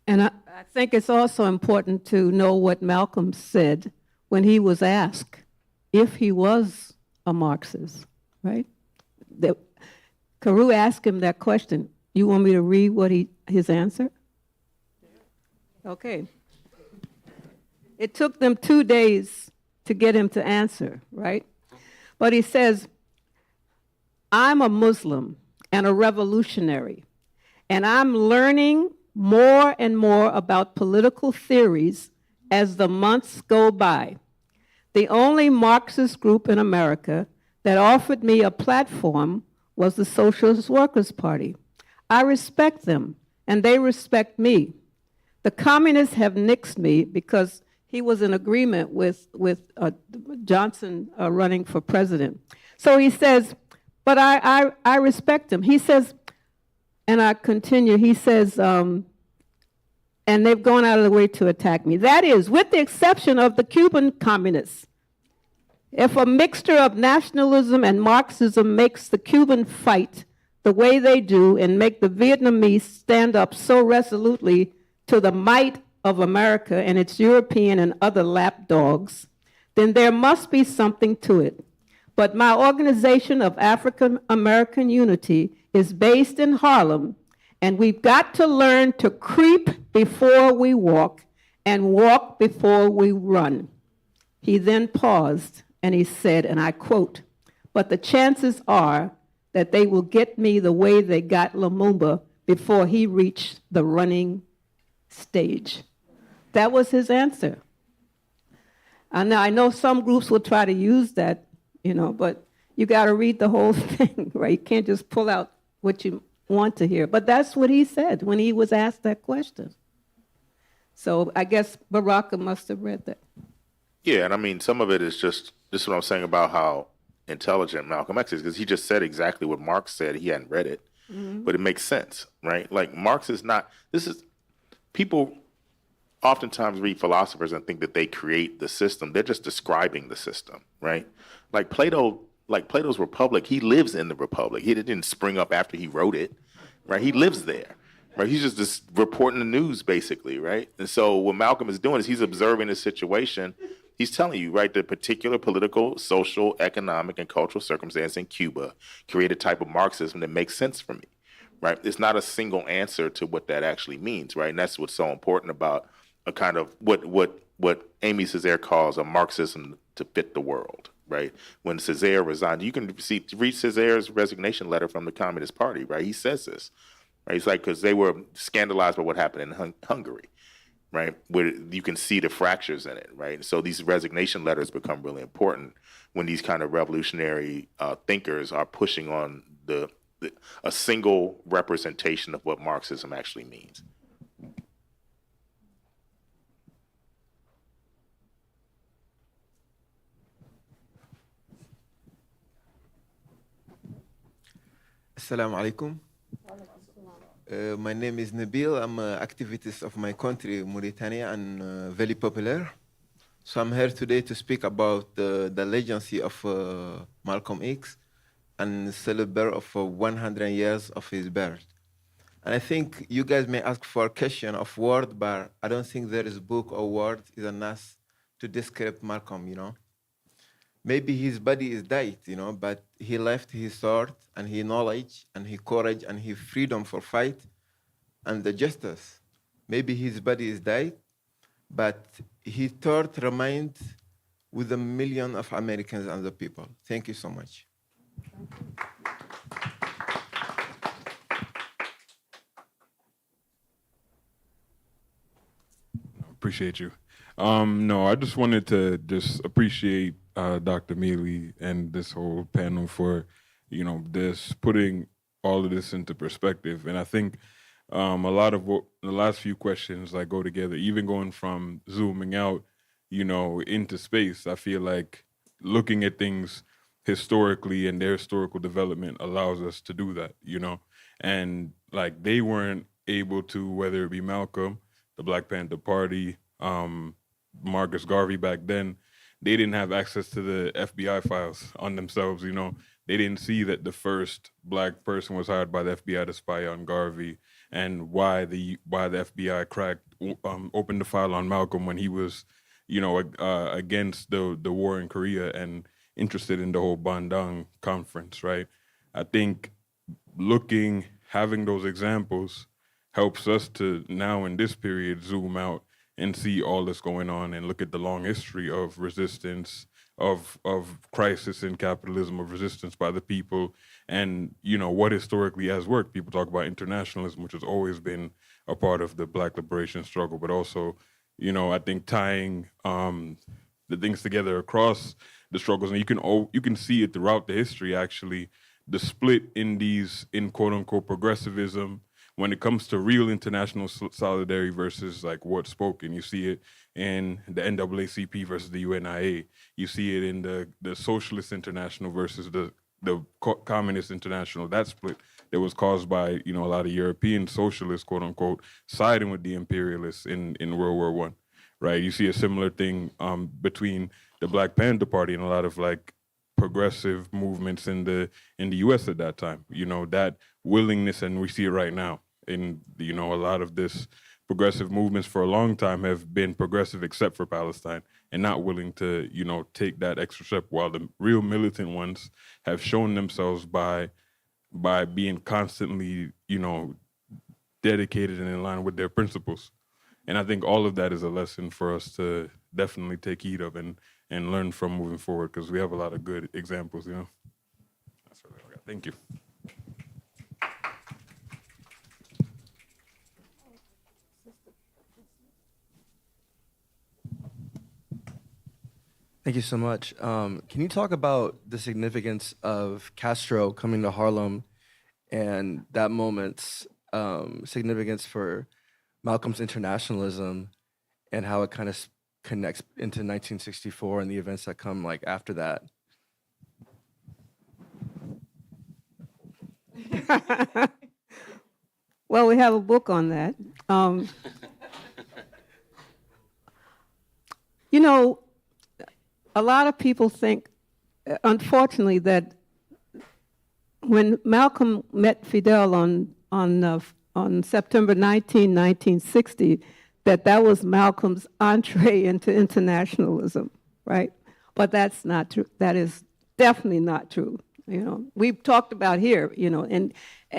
And I think it's also important to know what Malcolm said when he was asked if he was a Marxist, right? Carew asked him that question. You want me to read what his answer? Okay. It took them 2 days to get him to answer, right? But he says, I'm a Muslim and a revolutionary, and I'm learning more and more about political theories as the months go by. The only Marxist group in America that offered me a platform was the Socialist Workers' Party. I respect them, and they respect me. The communists have nixed me because he was in agreement with Johnson running for president. So he says, but I respect him. He says, and I continue, he says, and they've gone out of the way to attack me. That is, with the exception of the Cuban communists. If a mixture of nationalism and Marxism makes the Cuban fight the way they do and make the Vietnamese stand up so resolutely to the might of America and its European and other lapdogs, then there must be something to it. But my organization of African American Unity is based in Harlem, and we've got to learn to creep before we walk and walk before we run. He then paused and he said, and I quote, but the chances are that they will get me the way they got Lumumba before he reached the running stage. That was his answer. And I know some groups will try to use that, but you got to read the whole thing, right? You can't just pull out what you want to hear. But that's what he said when he was asked that question. So I guess Baraka must have read that. Yeah, and I mean, some of it is just this is what I'm saying about how intelligent Malcolm X is, because he just said exactly what Marx said. He hadn't read it, but it makes sense, right? Like Marx is not. This is people oftentimes read philosophers and think that they create the system. They're just describing the system, right? Like Plato, like Plato's Republic, he lives in the Republic. He didn't spring up after he wrote it, right? He lives there, right? He's just reporting the news, basically, right? And so what Malcolm is doing is he's observing the situation. He's telling you, right, the particular political, social, economic, and cultural circumstance in Cuba create a type of Marxism that makes sense for me, right? It's not a single answer to what that actually means, right? And that's what's so important about a kind of what Amy Césaire calls a Marxism to fit the world, right? When Césaire resigned, you can read Césaire's resignation letter from the Communist Party, right? He says this, right? He's like, because they were scandalized by what happened in Hungary, right? Where you can see the fractures in it, right? And so these resignation letters become really important when these kind of revolutionary thinkers are pushing on a single representation of what Marxism actually means. Assalamu alaikum. My name is Nabil. I'm an activist of my country, Mauritania, and very popular. So I'm here today to speak about the legacy of Malcolm X and celebrate of 100 years of his birth. And I think you guys may ask for a question of word, but I don't think there is a book or word is enough to describe Malcolm, you know. Maybe his body is died, you know, but he left his thought and his knowledge and his courage and his freedom for fight and the justice. Maybe his body is died, but his thought remained with a million of Americans and the people. Thank you so much. Appreciate you. No, I just wanted to just appreciate Dr. Mealy and this whole panel for, this putting all of this into perspective. And I think a lot of what the last few questions like go together, even going from zooming out, into space. I feel like looking at things historically and their historical development allows us to do that, and like they weren't able to, whether it be Malcolm, the Black Panther Party, Marcus Garvey back then, they didn't have access to the FBI files on themselves, They didn't see that the first Black person was hired by the FBI to spy on Garvey, and why the FBI opened the file on Malcolm when he was, against the war in Korea and interested in the whole Bandung conference, right? I think having those examples helps us to now in this period zoom out and see all that's going on and look at the long history of resistance, of crisis in capitalism, of resistance by the people, and what historically has worked. People talk about internationalism, which has always been a part of the Black liberation struggle, but also, I think tying the things together across the struggles, and you can see it throughout the history actually, the split in quote unquote progressivism. When it comes to real international solidarity versus like what's spoken, you see it in the NAACP versus the UNIA. You see it in the Socialist International versus the Communist International. That split that was caused by a lot of European socialists, quote unquote, siding with the imperialists in World War I, right? You see a similar thing between the Black Panther Party and a lot of like progressive movements in the U.S. at that time. That willingness, and we see it right now. And a lot of this progressive movements for a long time have been progressive except for Palestine and not willing to, take that extra step, while the real militant ones have shown themselves by being constantly, dedicated and in line with their principles. And I think all of that is a lesson for us to definitely take heed of and learn from moving forward, because we have a lot of good examples, That's what I got. Thank you. Thank you so much. Can you talk about the significance of Castro coming to Harlem and that moment's significance for Malcolm's internationalism and how it kind of connects into 1964 and the events that come like after that? Well, we have a book on that. You know, a lot of people think, unfortunately, that when Malcolm met Fidel on September 19, 1960, that was Malcolm's entree into internationalism, right? But that's not true. That is definitely not true. You know, we've talked about here, you know, and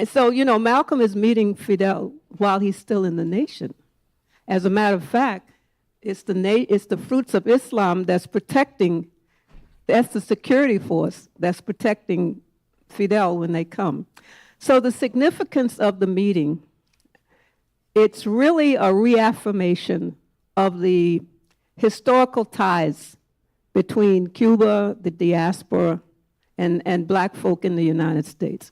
so, you know, Malcolm is meeting Fidel while he's still in the nation. As a matter of fact, it's the fruits of Islam that's the security force that's protecting Fidel when they come. So the significance of the meeting, it's really a reaffirmation of the historical ties between Cuba, the diaspora, and black folk in the United States.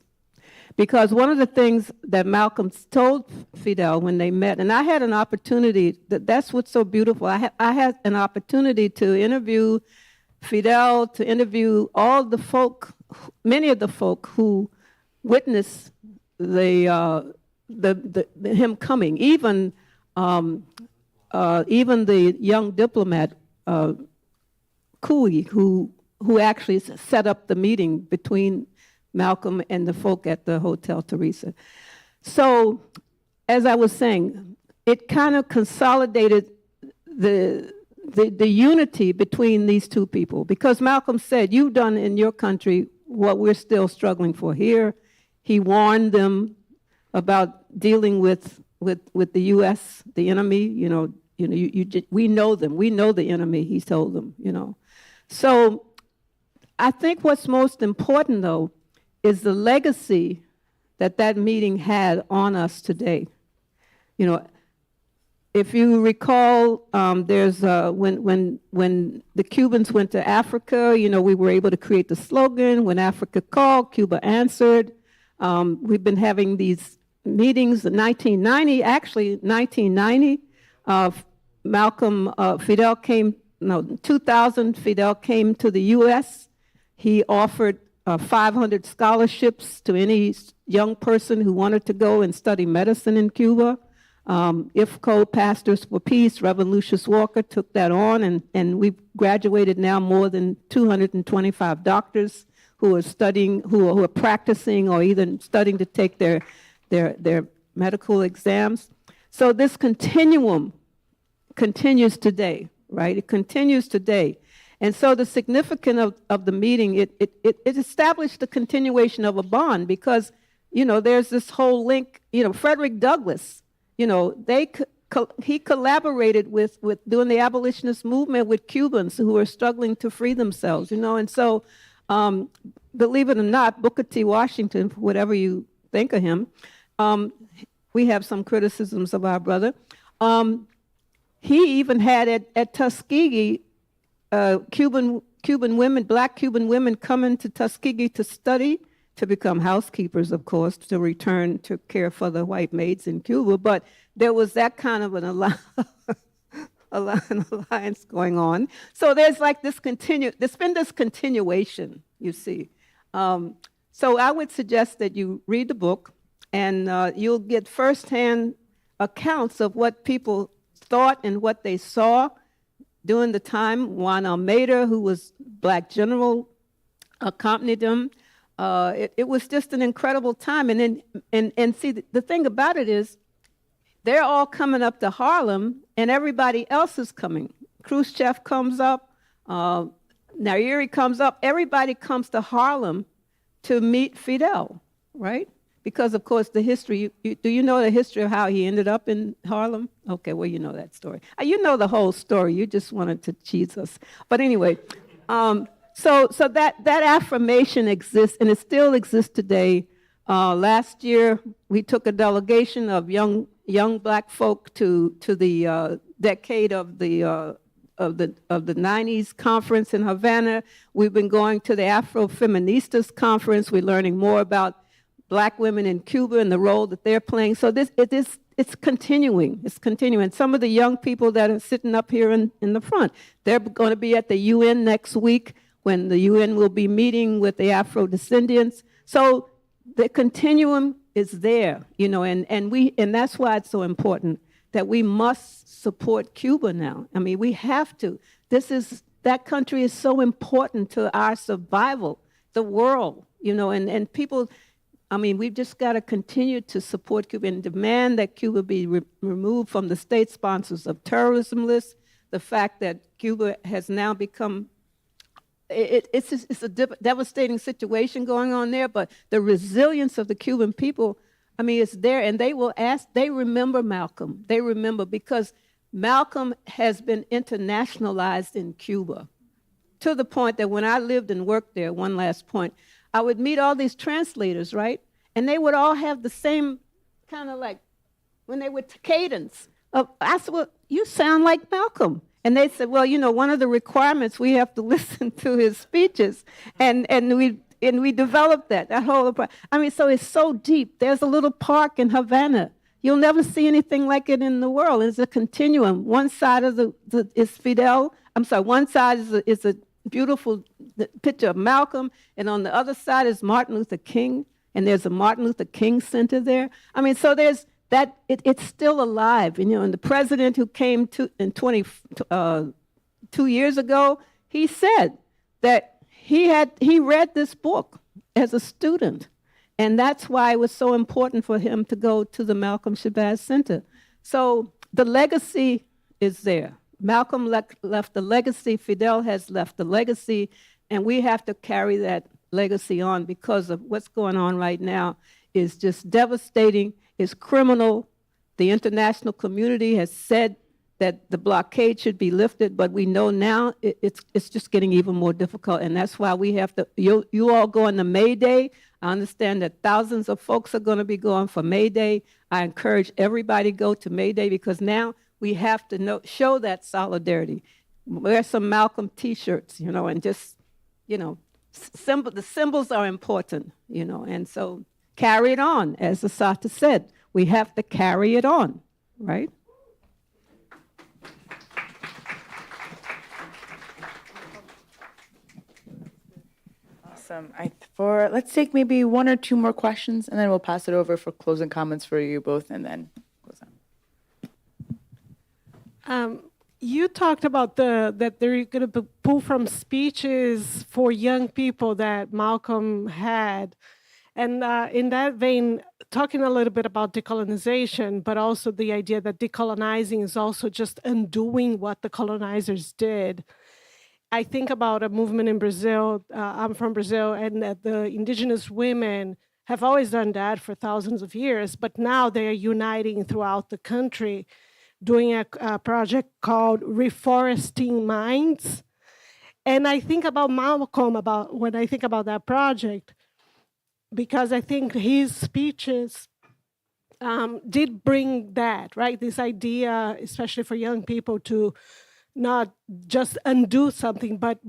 Because one of the things that Malcolm told Fidel when they met, and I had an opportunity, that's what's so beautiful, I had an opportunity to interview Fidel, to interview all the folk, many of the folk who witnessed him coming, even the young diplomat, Cooley, who actually set up the meeting between Malcolm and the folk at the Hotel Teresa. So, as I was saying, it kind of consolidated the unity between these two people, because Malcolm said, you've done in your country what we're still struggling for here. He warned them about dealing with the U.S., the enemy. We know them. We know the enemy, he told them, you know. So I think what's most important, though, is the legacy that meeting had on us today. You know, if you recall, there's when the Cubans went to Africa, you know, we were able to create the slogan, when Africa called, Cuba answered. We've been having these meetings in 1990, Fidel came, 2000, Fidel came to the U.S. He offered 500 scholarships to any young person who wanted to go and study medicine in Cuba. IFCO, Pastors for Peace, Reverend Lucius Walker took that on, and we've graduated now more than 225 doctors who are studying, who are practicing or even studying to take their medical exams. So this continuum continues today, right? It continues today. And so the significance of the meeting, it established the continuation of a bond, because, you know, there's this whole link, you know, Frederick Douglass, you know, he collaborated with doing the abolitionist movement with Cubans who were struggling to free themselves, you know. And so, believe it or not, Booker T. Washington, whatever you think of him, we have some criticisms of our brother. He even had at Tuskegee, Cuban women, black Cuban women coming to Tuskegee to study, to become housekeepers, of course, to return to care for the white maids in Cuba. But there was that kind of an alliance going on. So there's like there's been this continuation, you see. So I would suggest that you read the book, and you'll get firsthand accounts of what people thought and what they saw during the time. Juan Almeida, who was black general, accompanied them. It was just an incredible time. And then, see, the thing about it is, they're all coming up to Harlem, and everybody else is coming. Khrushchev comes up, Nyerere comes up. Everybody comes to Harlem to meet Fidel, right? Because, of course, the history, do you know the history of how he ended up in Harlem? Okay, well, you know that story. You know the whole story. You just wanted to cheese us. But anyway, so that affirmation exists, and it still exists today. Last year, we took a delegation of young black folk to the decade of the 90s conference in Havana. We've been going to the Afro-Feministas conference. We're learning more about black women in Cuba and the role that they're playing. So it it's continuing. It's continuing. Some of the young people that are sitting up here in the front, they're going to be at the UN next week when the UN will be meeting with the Afro-descendants. So the continuum is there, and that's why it's so important that we must support Cuba now. I mean, we have to. That country is so important to our survival, the world, and people. I mean, we've just got to continue to support Cuba and demand that Cuba be removed from the state sponsors of terrorism list. The fact that Cuba has now become, it's a devastating situation going on there, but the resilience of the Cuban people, I mean, it's there, and they remember Malcolm. They remember because Malcolm has been internationalized in Cuba to the point that when I lived and worked there, one last point, I would meet all these translators, right? And they would all have the same kind of like, when they would cadence. I said, well, you sound like Malcolm. And they said, well, one of the requirements, we have to listen to his speeches. And we developed that whole, I mean, so it's so deep. There's a little park in Havana. You'll never see anything like it in the world. It's a continuum. One side of is Fidel. I'm sorry, one side is a beautiful picture of Malcolm, and on the other side is Martin Luther King, and there's a Martin Luther King Center there. I mean, so there's that, it's still alive, and the president who came 2 years ago, he said that he read this book as a student, and that's why it was so important for him to go to the Malcolm Shabazz Center. So the legacy is there. Malcolm left the legacy, Fidel has left the legacy, and we have to carry that legacy on because of what's going on right now is just devastating, it's criminal. The international community has said that the blockade should be lifted, but we know now it's just getting even more difficult, and that's why we have to, you all going to May Day. I understand that thousands of folks are going to be going for May Day. I encourage everybody to go to May Day because now we have to show that solidarity. Wear some Malcolm T-shirts, and just, the symbols are important, and so carry it on. As Asata said, we have to carry it on, right? Awesome. Let's take maybe one or two more questions, and then we'll pass it over for closing comments for you both, and then close out. You talked about that they're going to pull from speeches for young people that Malcolm had. And in that vein, talking a little bit about decolonization, but also the idea that decolonizing is also just undoing what the colonizers did. I think about a movement in Brazil. I'm from Brazil, and the indigenous women have always done that for thousands of years, but now they are uniting throughout the country, doing a project called Reforesting Minds. And I think about Malcolm when I think about that project, because I think his speeches did bring that, right? This idea, especially for young people, to not just undo something, but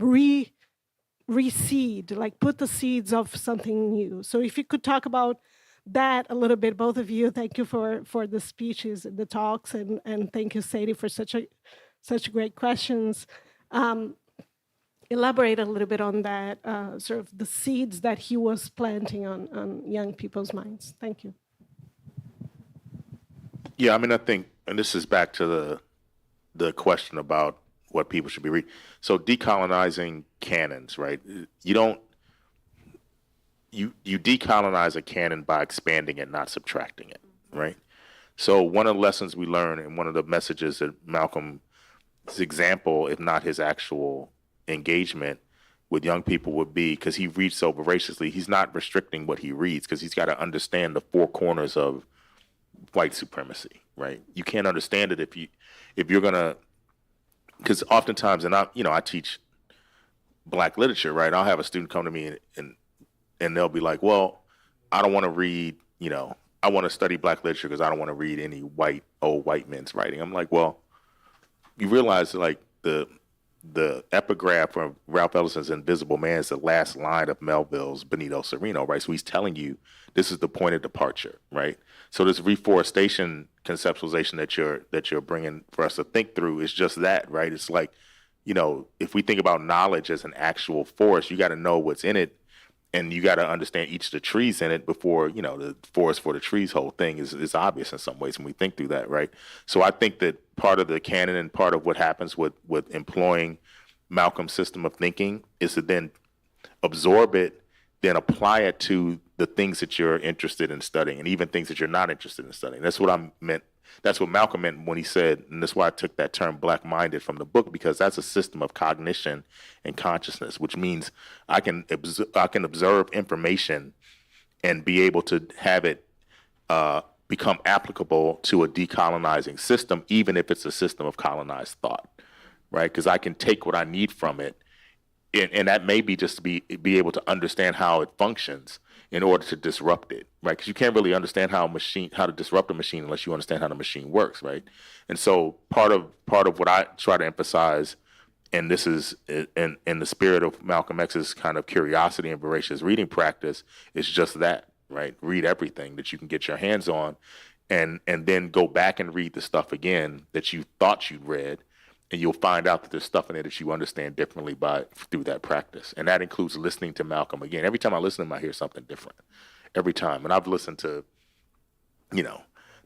reseed, like put the seeds of something new. So if you could talk about that a little bit, both of you. Thank you for the speeches, the talks, and thank you, Sadie, for such great questions. Elaborate a little bit on that, sort of the seeds that he was planting on young people's minds. Thank you. Yeah, I mean, I think, and this is back to the question about what people should be reading. So decolonizing canons, right? You decolonize a canon by expanding it, not subtracting it, right? So one of the lessons we learn, and one of the messages that Malcolm's example, if not his actual engagement with young people would be, because he reads so voraciously, he's not restricting what he reads, because he's got to understand the four corners of white supremacy, right? You can't understand it if you're gonna, because oftentimes, and I teach Black literature, right? I'll have a student come to me and they'll be like, well, I don't want to read, I want to study Black literature because I don't want to read any old white men's writing. I'm like, well, you realize like the the epigraph from Ralph Ellison's Invisible Man is the last line of Melville's Benito Cereno, right? So he's telling you this is the point of departure, right? So this reforestation conceptualization that you're bringing for us to think through is just that, right? It's like, you know, if we think about knowledge as an actual forest, you got to know what's in it, and you got to understand each of the trees in it before, you know, the forest for the trees whole thing is obvious in some ways when we think through that, right? So I think that part of the canon and part of what happens with employing Malcolm's system of thinking is to then absorb it, then apply it to the things that you're interested in studying, and even things that you're not interested in studying. That's what I meant. That's what Malcolm meant when he said, and that's why I took that term black-minded from the book, because that's a system of cognition and consciousness, which means I can observe information and be able to have it become applicable to a decolonizing system, even if it's a system of colonized thought, right? Because I can take what I need from it, and that may be just to be able to understand how it functions in order to disrupt it, right? Because you can't really understand how to disrupt a machine unless you understand how the machine works, right? And so part of what I try to emphasize, and this is in the spirit of Malcolm X's kind of curiosity and voracious reading practice, is just that, right? Read everything that you can get your hands on, and then go back and read the stuff again that you thought you'd read, and you'll find out that there's stuff in it that you understand differently through that practice. And that includes listening to Malcolm again. Every time I listen to him, I hear something different. Every time. And I've listened to, you know,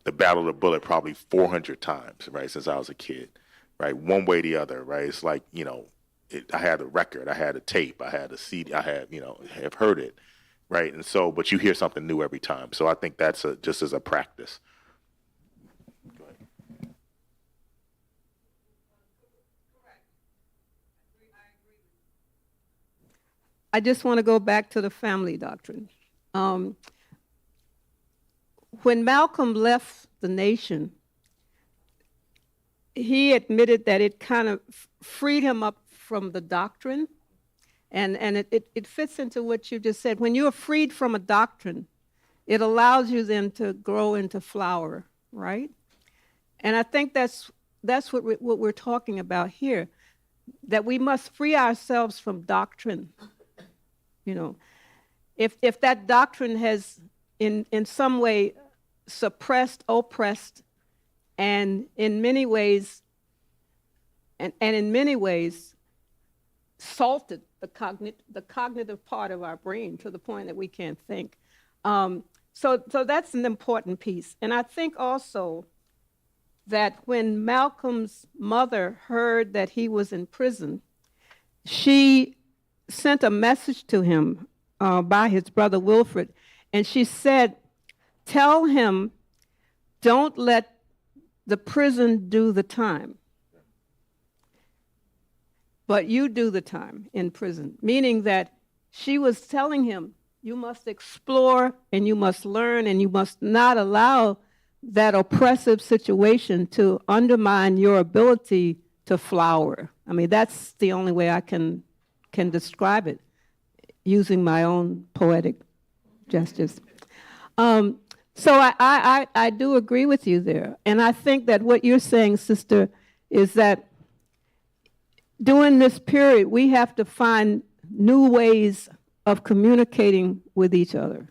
The Battle of the Bullet probably 400 times, right, since I was a kid, right? One way or the other, right? It's like, you know, I had a record, I had a tape, I had a CD, I have heard it, right? And so, but you hear something new every time. So I think that's just as a practice. I just want to go back to the family doctrine. When Malcolm left the nation, he admitted that it kind of freed him up from the doctrine. And it fits into what you just said. When you are freed from a doctrine, it allows you then to grow into flower, right? And I think that's what we're talking about here, that we must free ourselves from doctrine. You know, if that doctrine has in some way suppressed, oppressed, and in many ways, and in many ways, salted the cognitive part of our brain to the point that we can't think. So that's an important piece. And I think also that when Malcolm's mother heard that he was in prison, she sent a message to him by his brother Wilfred, and she said, tell him, don't let the prison do the time, but you do the time in prison, meaning that she was telling him, you must explore and you must learn and you must not allow that oppressive situation to undermine your ability to flower. I mean, that's the only way I can describe it, using my own poetic gestures. So I do agree with you there. And I think that what you're saying, sister, is that during this period, we have to find new ways of communicating with each other,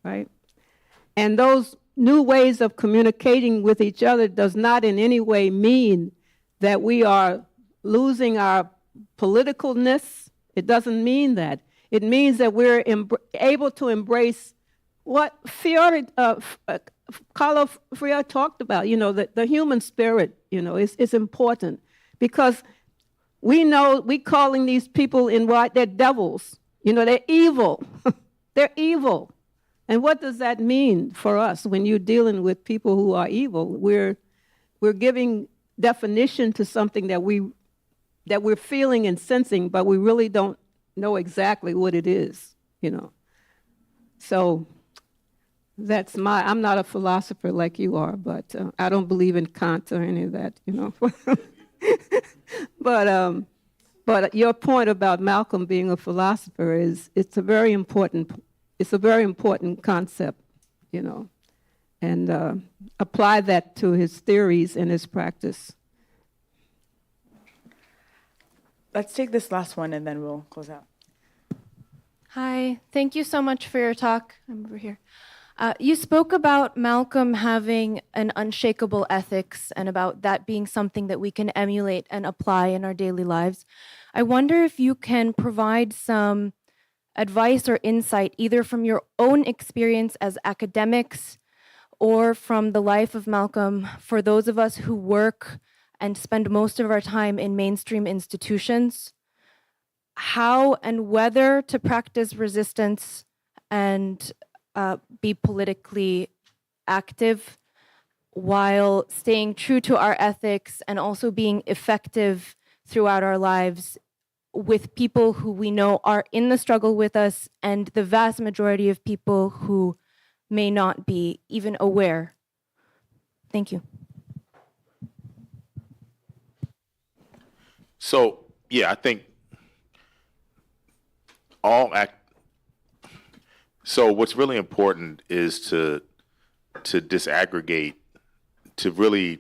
right? And those new ways of communicating with each other does not in any way mean that we are losing our politicalness. It doesn't mean that. It means that we're able to embrace what Paulo Freire talked about, you know, the human spirit, you know, is important, because we know we calling these people in white, they're devils, you know, they're evil. They're evil. And what does that mean for us when you're dealing with people who are evil? We're giving definition to something that we're feeling and sensing, but we really don't know exactly what it is, you know. So I'm not a philosopher like you are, but I don't believe in Kant or any of that, you know. But your point about Malcolm being a philosopher it's a very important concept, you know, and apply that to his theories and his practice. let's take this last one and then we'll close out. Hi, thank you so much for your talk. I'm over here. You spoke about Malcolm having an unshakable ethics and about that being something that we can emulate and apply in our daily lives. I wonder if you can provide some advice or insight, either from your own experience as academics or from the life of Malcolm, for those of us who work and spend most of our time in mainstream institutions, how and whether to practice resistance and be politically active while staying true to our ethics and also being effective throughout our lives with people who we know are in the struggle with us and the vast majority of people who may not be even aware. Thank you. So, yeah, I think so what's really important is to disaggregate, to really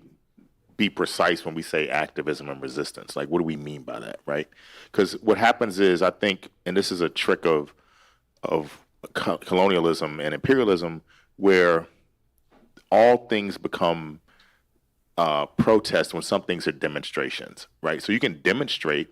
be precise when we say activism and resistance. Like, what do we mean by that, right? Because what happens is, I think, and this is a trick of colonialism and imperialism, where all things become protests when some things are demonstrations, right? So you can demonstrate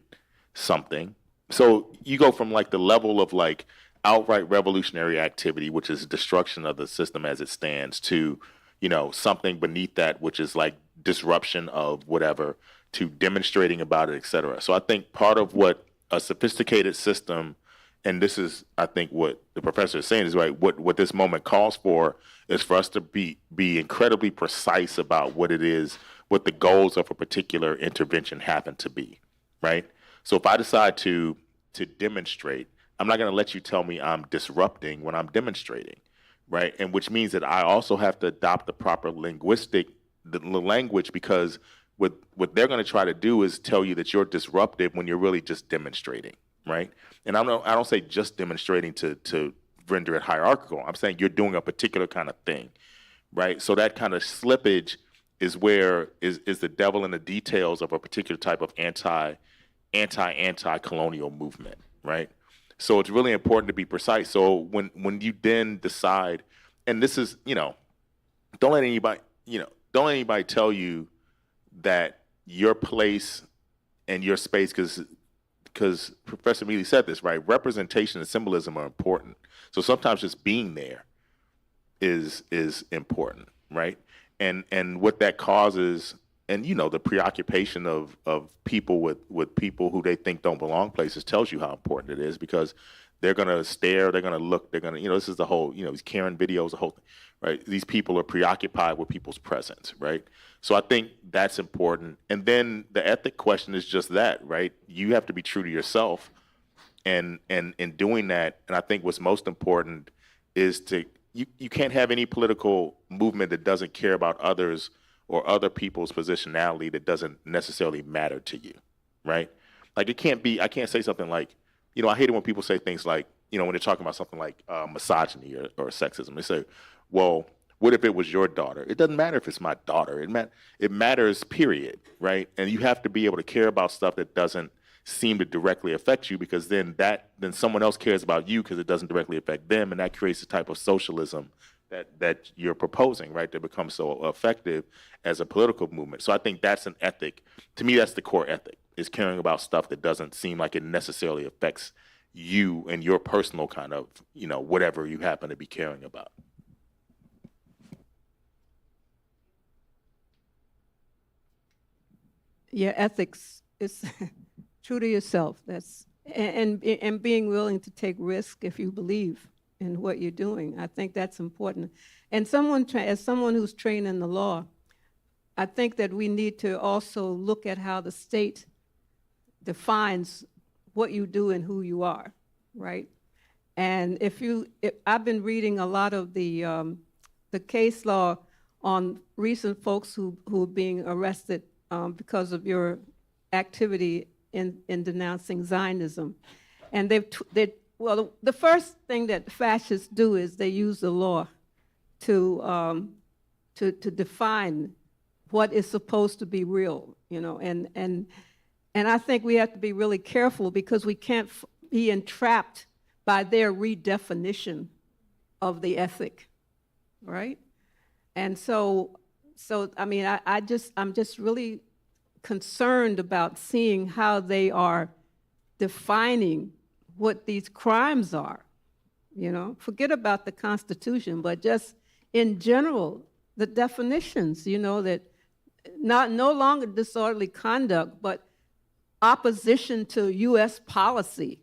something. So you go from like the level of like outright revolutionary activity, which is destruction of the system as it stands, to, you know, something beneath that, which is like disruption of whatever, to demonstrating about it, et cetera. So I think part of what a sophisticated system, and this is, I think, what the professor is saying is right, what this moment calls for is for us to be incredibly precise about what it is, what the goals of a particular intervention happen to be, right? So if I decide to demonstrate, I'm not going to let you tell me I'm disrupting when I'm demonstrating, right? And which means that I also have to adopt the proper the language, because what they're going to try to do is tell you that you're disruptive when you're really just demonstrating, right? And I don't say just demonstrating to render it hierarchical. I'm saying you're doing a particular kind of thing, right? So that kind of slippage is where is the devil in the details of a particular type of anti-colonial movement, right? So it's really important to be precise. So when you then decide, and this is, you know, don't let anybody tell you that your place and your space, because Professor Mealy said this, right? Representation and symbolism are important. So sometimes just being there is important, right? And what that causes, and you know, the preoccupation of people with people who they think don't belong places tells you how important it is, because they're gonna stare, they're gonna look, they're gonna, you know, this is the whole, you know, these Karen videos, the whole thing, right? These people are preoccupied with people's presence, right? So I think that's important. And then the ethic question is just that, right? You have to be true to yourself, and in doing that, and I think what's most important is you can't have any political movement that doesn't care about others or other people's positionality that doesn't necessarily matter to you, right? Like it can't be, I can't say something like, you know, I hate it when people say things like, you know, when they're talking about something like misogyny or sexism, they say, well, what if it was your daughter? It doesn't matter if it's my daughter. It matters, period, right? And you have to be able to care about stuff that doesn't seem to directly affect you, because then someone else cares about you because it doesn't directly affect them, and that creates a type of socialism that you're proposing, right, that becomes so effective as a political movement. So I think that's an ethic. To me, that's the core ethic, is caring about stuff that doesn't seem like it necessarily affects you and your personal kind of, you know, whatever you happen to be caring about. Yeah, ethics is true to yourself. That's and being willing to take risk if you believe in what you're doing. I think that's important. And as someone who's trained in the law, I think that we need to also look at how the state defines what you do and who you are, right? And if I've been reading a lot of the case law on recent folks who are being arrested because of your activity in denouncing Zionism. And well, the first thing that fascists do is they use the law to define what is supposed to be real, you know, and And I think we have to be really careful because we can't be entrapped by their redefinition of the ethic, right? And so I mean, I'm just really concerned about seeing how they are defining what these crimes are. You know, forget about the Constitution, but just in general, the definitions, you know, that no longer disorderly conduct, but opposition to U.S. policy.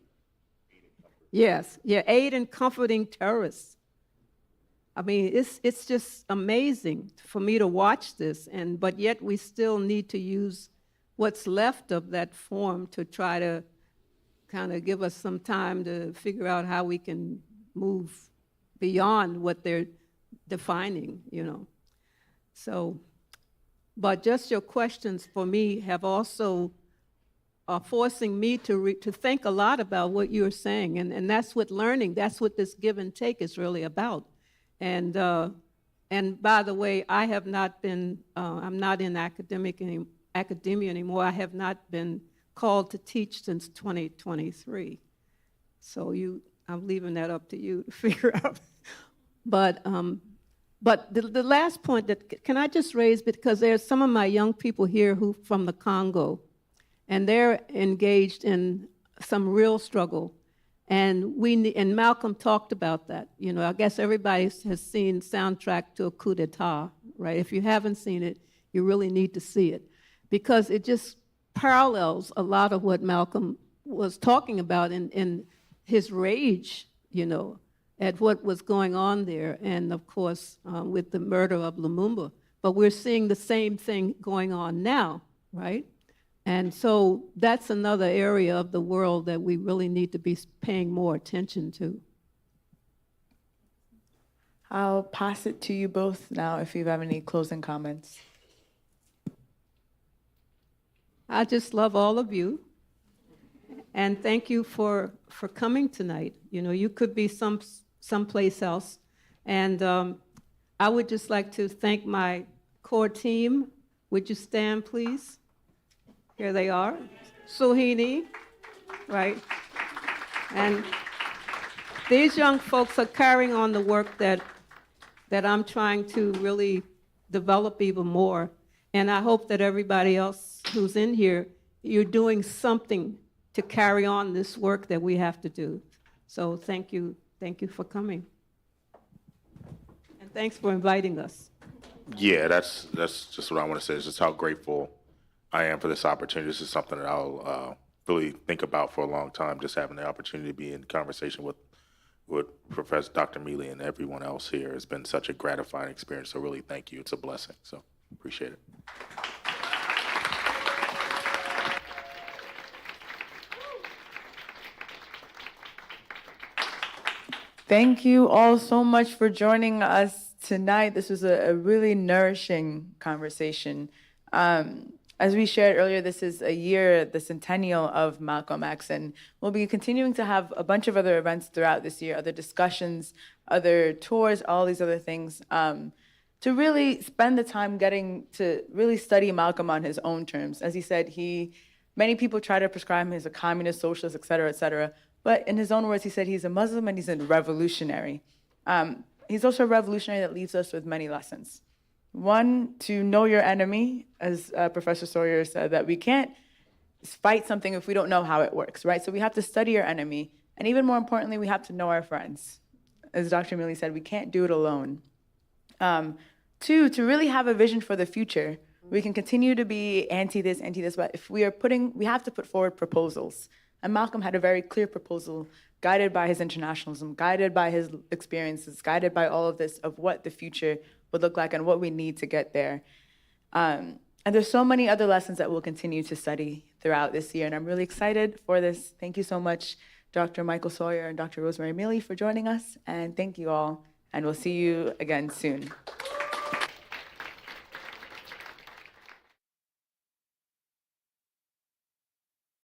Yes, yeah, aid in comforting terrorists. I mean, it's just amazing for me to watch this, but yet we still need to use what's left of that form to try to kind of give us some time to figure out how we can move beyond what they're defining, you know. So, but just your questions for me have also forcing me to think a lot about what you're saying, and that's what learning, that's what this give and take is really about. And by the way, I have not been, I'm not in academia anymore. I have not been called to teach since 2023. So I'm leaving that up to you to figure out. But the last point that, can I just raise, because there's some of my young people here who from the Congo, and they're engaged in some real struggle. And Malcolm talked about that. You know, I guess everybody has seen soundtrack to a coup d'etat, right? If you haven't seen it, you really need to see it, because it just parallels a lot of what Malcolm was talking about in his rage, you know, at what was going on there, and of course, with the murder of Lumumba. But we're seeing the same thing going on now, right? And so that's another area of the world that we really need to be paying more attention to. I'll pass it to you both now if you have any closing comments. I just love all of you. And thank you for coming tonight. You know, you could be someplace else. And I would just like to thank my core team. Would you stand, please? Here they are. Suhini, right? And these young folks are carrying on the work that I'm trying to really develop even more. And I hope that everybody else who's in here, you're doing something to carry on this work that we have to do. So thank you for coming. And thanks for inviting us. Yeah, that's just what I want to say, is just how grateful I am for this opportunity. This is something that I'll really think about for a long time, just having the opportunity to be in conversation with Professor Dr. Mealy and everyone else here. It's been such a gratifying experience, so really thank you. It's a blessing, so appreciate it. Thank you all so much for joining us tonight. This was a really nourishing conversation. As we shared earlier, this is a year, the centennial of Malcolm X, and we'll be continuing to have a bunch of other events throughout this year, other discussions, other tours, all these other things, to really spend the time getting to really study Malcolm on his own terms. As he said, many people try to prescribe him as a communist, socialist, et cetera, but in his own words, he said he's a Muslim and he's a revolutionary. He's also a revolutionary that leaves us with many lessons. One, to know your enemy, as Professor Sawyer said, that we can't fight something if we don't know how it works, right? So we have to study our enemy. And even more importantly, we have to know our friends. As Dr. Mealy said, we can't do it alone. Two, to really have a vision for the future. We can continue to be anti this, but if we have to put forward proposals. And Malcolm had a very clear proposal, guided by his internationalism, guided by his experiences, guided by all of this, of what the future would look like and what we need to get there. And there's so many other lessons that we'll continue to study throughout this year, and I'm really excited for this. Thank you so much, Dr. Michael Sawyer and Dr. Rosemary Mealy, for joining us, and thank you all, and we'll see you again soon.